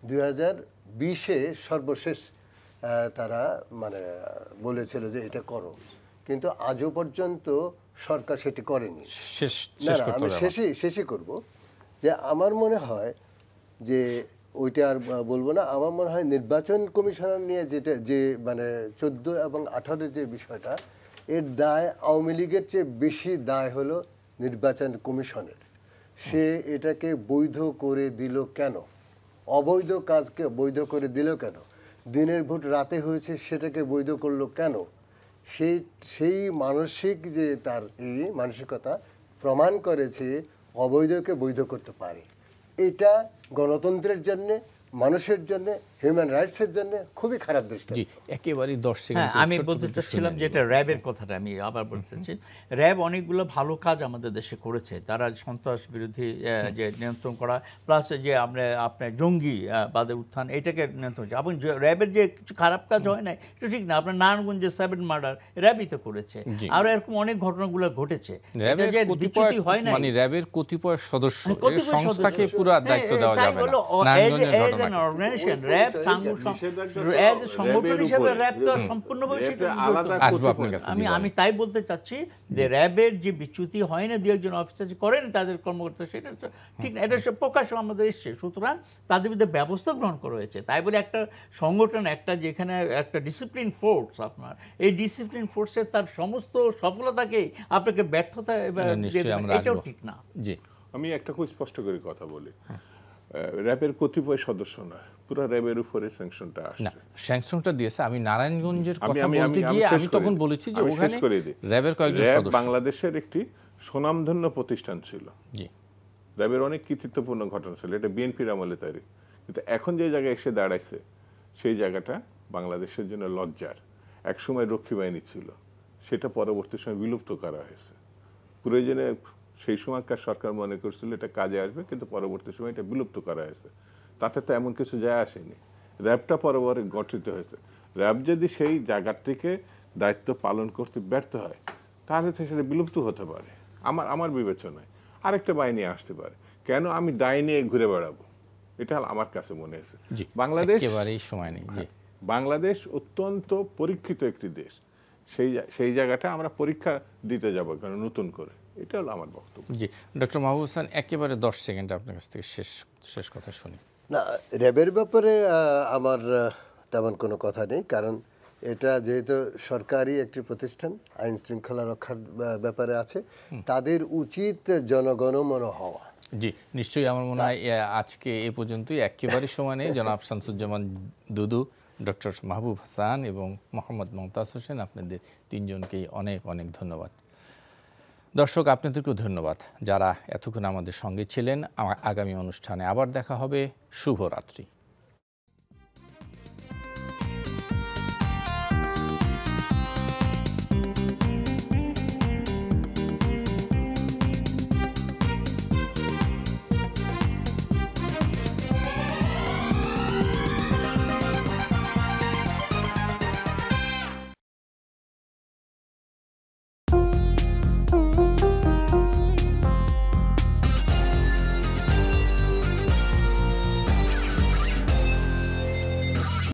[SPEAKER 4] 2020-এ সর্বশেষ তারা মানে বলেছিল যে এটা করো, কিন্তু আজও পর্যন্ত সরকার সেটি করেনি। না আমি শেষই করব, যে আমার মনে হয় যে ওইটা আর বলবো না। আমার মনে হয় নির্বাচন কমিশনার নিয়ে যেটা যে মানে 14 এবং 18 যে বিষয়টা, এর দায় আওয়ামী লীগের চেয়ে বেশি দায় হলো নির্বাচন কমিশনের। সে এটাকে বৈধ করে দিল কেন? অবৈধ কাজকে বৈধ করে দিল কেন? দিনের ভোট রাতে হয়েছে সেটাকে বৈধ করলো কেন? সেই মানসিক যে তার এই মানসিকতা প্রমাণ করেছে অবৈধকে বৈধ করতে পারে। এটা গণতন্ত্রের জন্য, মানুষের জন্য, হিউম্যান রাইটসের জন্য খুবই খারাপ দৃষ্টান্ত।
[SPEAKER 1] একেবারেই 10 সেকেন্ড
[SPEAKER 3] আমি বলতে চাচ্ছিলাম যেটা র্যাবের কথাটা আমি আবার বলতে চাচ্ছি। র্যাব অনেকগুলো ভালো কাজ আমাদের দেশে করেছে। তারা সন্ত্রাস বিরোধী যে নিয়ন্ত্রণ করা, প্লাস যে আপনার জঙ্গি বাদের উত্থান, এটাকে নিয়ন্ত্রণ এবং র্যাবের যে কিছু খারাপ কাজ হয় না এটা ঠিক না। আপনার নারায়ণগঞ্জে 7 মার্ডার র্যাবই তো করেছে, আর এরকম অনেক ঘটনাগুলো ঘটেছে।
[SPEAKER 1] র্যাবের কতিপয় হয় না, মানে র্যাবের কতিপয় সদস্য সংস্থাকে পুরো দায়িত্ব দেওয়া যাবে না। নারায়ণগঞ্জের ঘটনা
[SPEAKER 3] অ্যান অর্গানাইজেশন
[SPEAKER 4] ওই
[SPEAKER 3] র্যাব
[SPEAKER 2] নিষেধাজ্ঞা
[SPEAKER 3] সংগঠন হিসেবে র্যাব তো
[SPEAKER 2] হুম।
[SPEAKER 3] সম্পূর্ণভাবে
[SPEAKER 2] র্যাব
[SPEAKER 3] সেটা
[SPEAKER 2] আলাদা
[SPEAKER 1] আসবো আপনার কাছে।
[SPEAKER 3] আমি তাই বলতে চাচ্ছি যে র্যাবের যে বিচ্যুতি হয় না, দু একজন অফিসার যে করেন তাদের কর্মকর্তা, সেটা তো ঠিক না, এটা প্রকাশ আমাদের এসছে। সুতরাং তাদের বিরুদ্ধে ব্যবস্থা গ্রহণ করা হয়েছে। তাই বলে একটা সংগঠন, একটা যেখানে একটা ডিসিপ্লিন ফোর্স, আপনার এই ডিসিপ্লিন ফোর্সের তার সমস্ত সফলতাকেই আপনাকে ব্যর্থতা
[SPEAKER 1] নিশ্চয়ই আমরা
[SPEAKER 3] এটাও
[SPEAKER 1] আসবো।
[SPEAKER 3] ঠিক না।
[SPEAKER 1] জি,
[SPEAKER 2] আমি একটা খুব স্পষ্ট করে কথা বলি, র্যাবের কতিপয় সদস্য না, পুরো র্যাবের উপরে স্যাংশনটা
[SPEAKER 1] না
[SPEAKER 2] আসছে।
[SPEAKER 1] স্যাংশনটা দিয়েছে। আমি নারায়ণগঞ্জের
[SPEAKER 2] আমি-
[SPEAKER 1] কথা
[SPEAKER 2] আমি-
[SPEAKER 1] বলতে
[SPEAKER 2] আমি
[SPEAKER 1] গিয়ে
[SPEAKER 2] শেষ
[SPEAKER 1] আমি
[SPEAKER 2] করে
[SPEAKER 1] তখন
[SPEAKER 2] দিই।
[SPEAKER 1] বলেছি যে
[SPEAKER 2] আমি শেষ
[SPEAKER 1] ওখানে
[SPEAKER 2] করে দিই।
[SPEAKER 1] র্যাবের কয়েকজন
[SPEAKER 2] র্যাব
[SPEAKER 1] সদস্য।
[SPEAKER 2] বাংলাদেশের একটি সুনামধন্য প্রতিষ্ঠান ছিল।
[SPEAKER 1] জি,
[SPEAKER 2] র্যাবের অনেক কৃতিত্বপূর্ণ ঘটনা ছিল, এটা বিএনপির আমলে তৈরি। কিন্তু এখন যে জায়গায় এসে দাঁড়াইছে সেই জায়গাটা বাংলাদেশের জন্য লজ্জার। একসময় রক্ষী বাহিনী ছিল, সেটা পরবর্তী সময় বিলুপ্ত করা হয়েছে। প্রয়োজনে সেই সময়কার সরকার মনে করছিল এটা কাজে আসবে, কিন্তু পরবর্তী সময় এটা বিলুপ্ত করা হয়েছে। তাতে তো এমন কিছু যায় আসেনি। র্যাবটা পরবর্তী গঠিত হয়েছে। র্যাব যদি সেই জায়গার থেকে দায়িত্ব পালন করতে ব্যর্থ হয়, তাহলে তো সেটা বিলুপ্ত হতে পারে। আমার বিবেচনায় আরেকটা বাহিনী আসতে পারে। কেন আমি দায় নিয়ে ঘুরে বেড়াবো, এটা আমার কাছে মনে হয়েছে।
[SPEAKER 1] জি,
[SPEAKER 2] বাংলাদেশ
[SPEAKER 1] একেবারেই সময় নেই। জি,
[SPEAKER 2] বাংলাদেশ অত্যন্ত পরীক্ষিত একটি দেশ। সেই জায়গাটা আমরা পরীক্ষা দিতে যাব কেন নতুন করে, এটা হলো আমার বক্তব্য।
[SPEAKER 1] জি, ডক্টর মাহবুব হোসেন, একেবারে 10 সেকেন্ড আপনার কাছ থেকে শেষ কথা শুনি।
[SPEAKER 4] না, র্যাবের ব্যাপারে আমার তেমন কোনো কথা নেই, কারণ এটা যেহেতু সরকারি একটি প্রতিষ্ঠান, আইন শৃঙ্খলা রক্ষার ব্যাপারে আছে, তাদের উচিত জনগণমন হওয়া।
[SPEAKER 1] জি, নিশ্চয়ই। আমার মনে হয় আজকে এ পর্যন্তই, একেবারেই সময় নেই। জনাব শামসুজ্জামান দুদু, ডক্টর মাহবুব হাসান এবং মোহাম্মদ মমতাজ হোসেন, আপনাদের তিনজনকেই অনেক অনেক ধন্যবাদ। দর্শক, আপনাদেরকেও ধন্যবাদ যারা এতক্ষণ আমাদের সঙ্গে ছিলেন। আগামী অনুষ্ঠানে আবার দেখা হবে। শুভরাত্রি।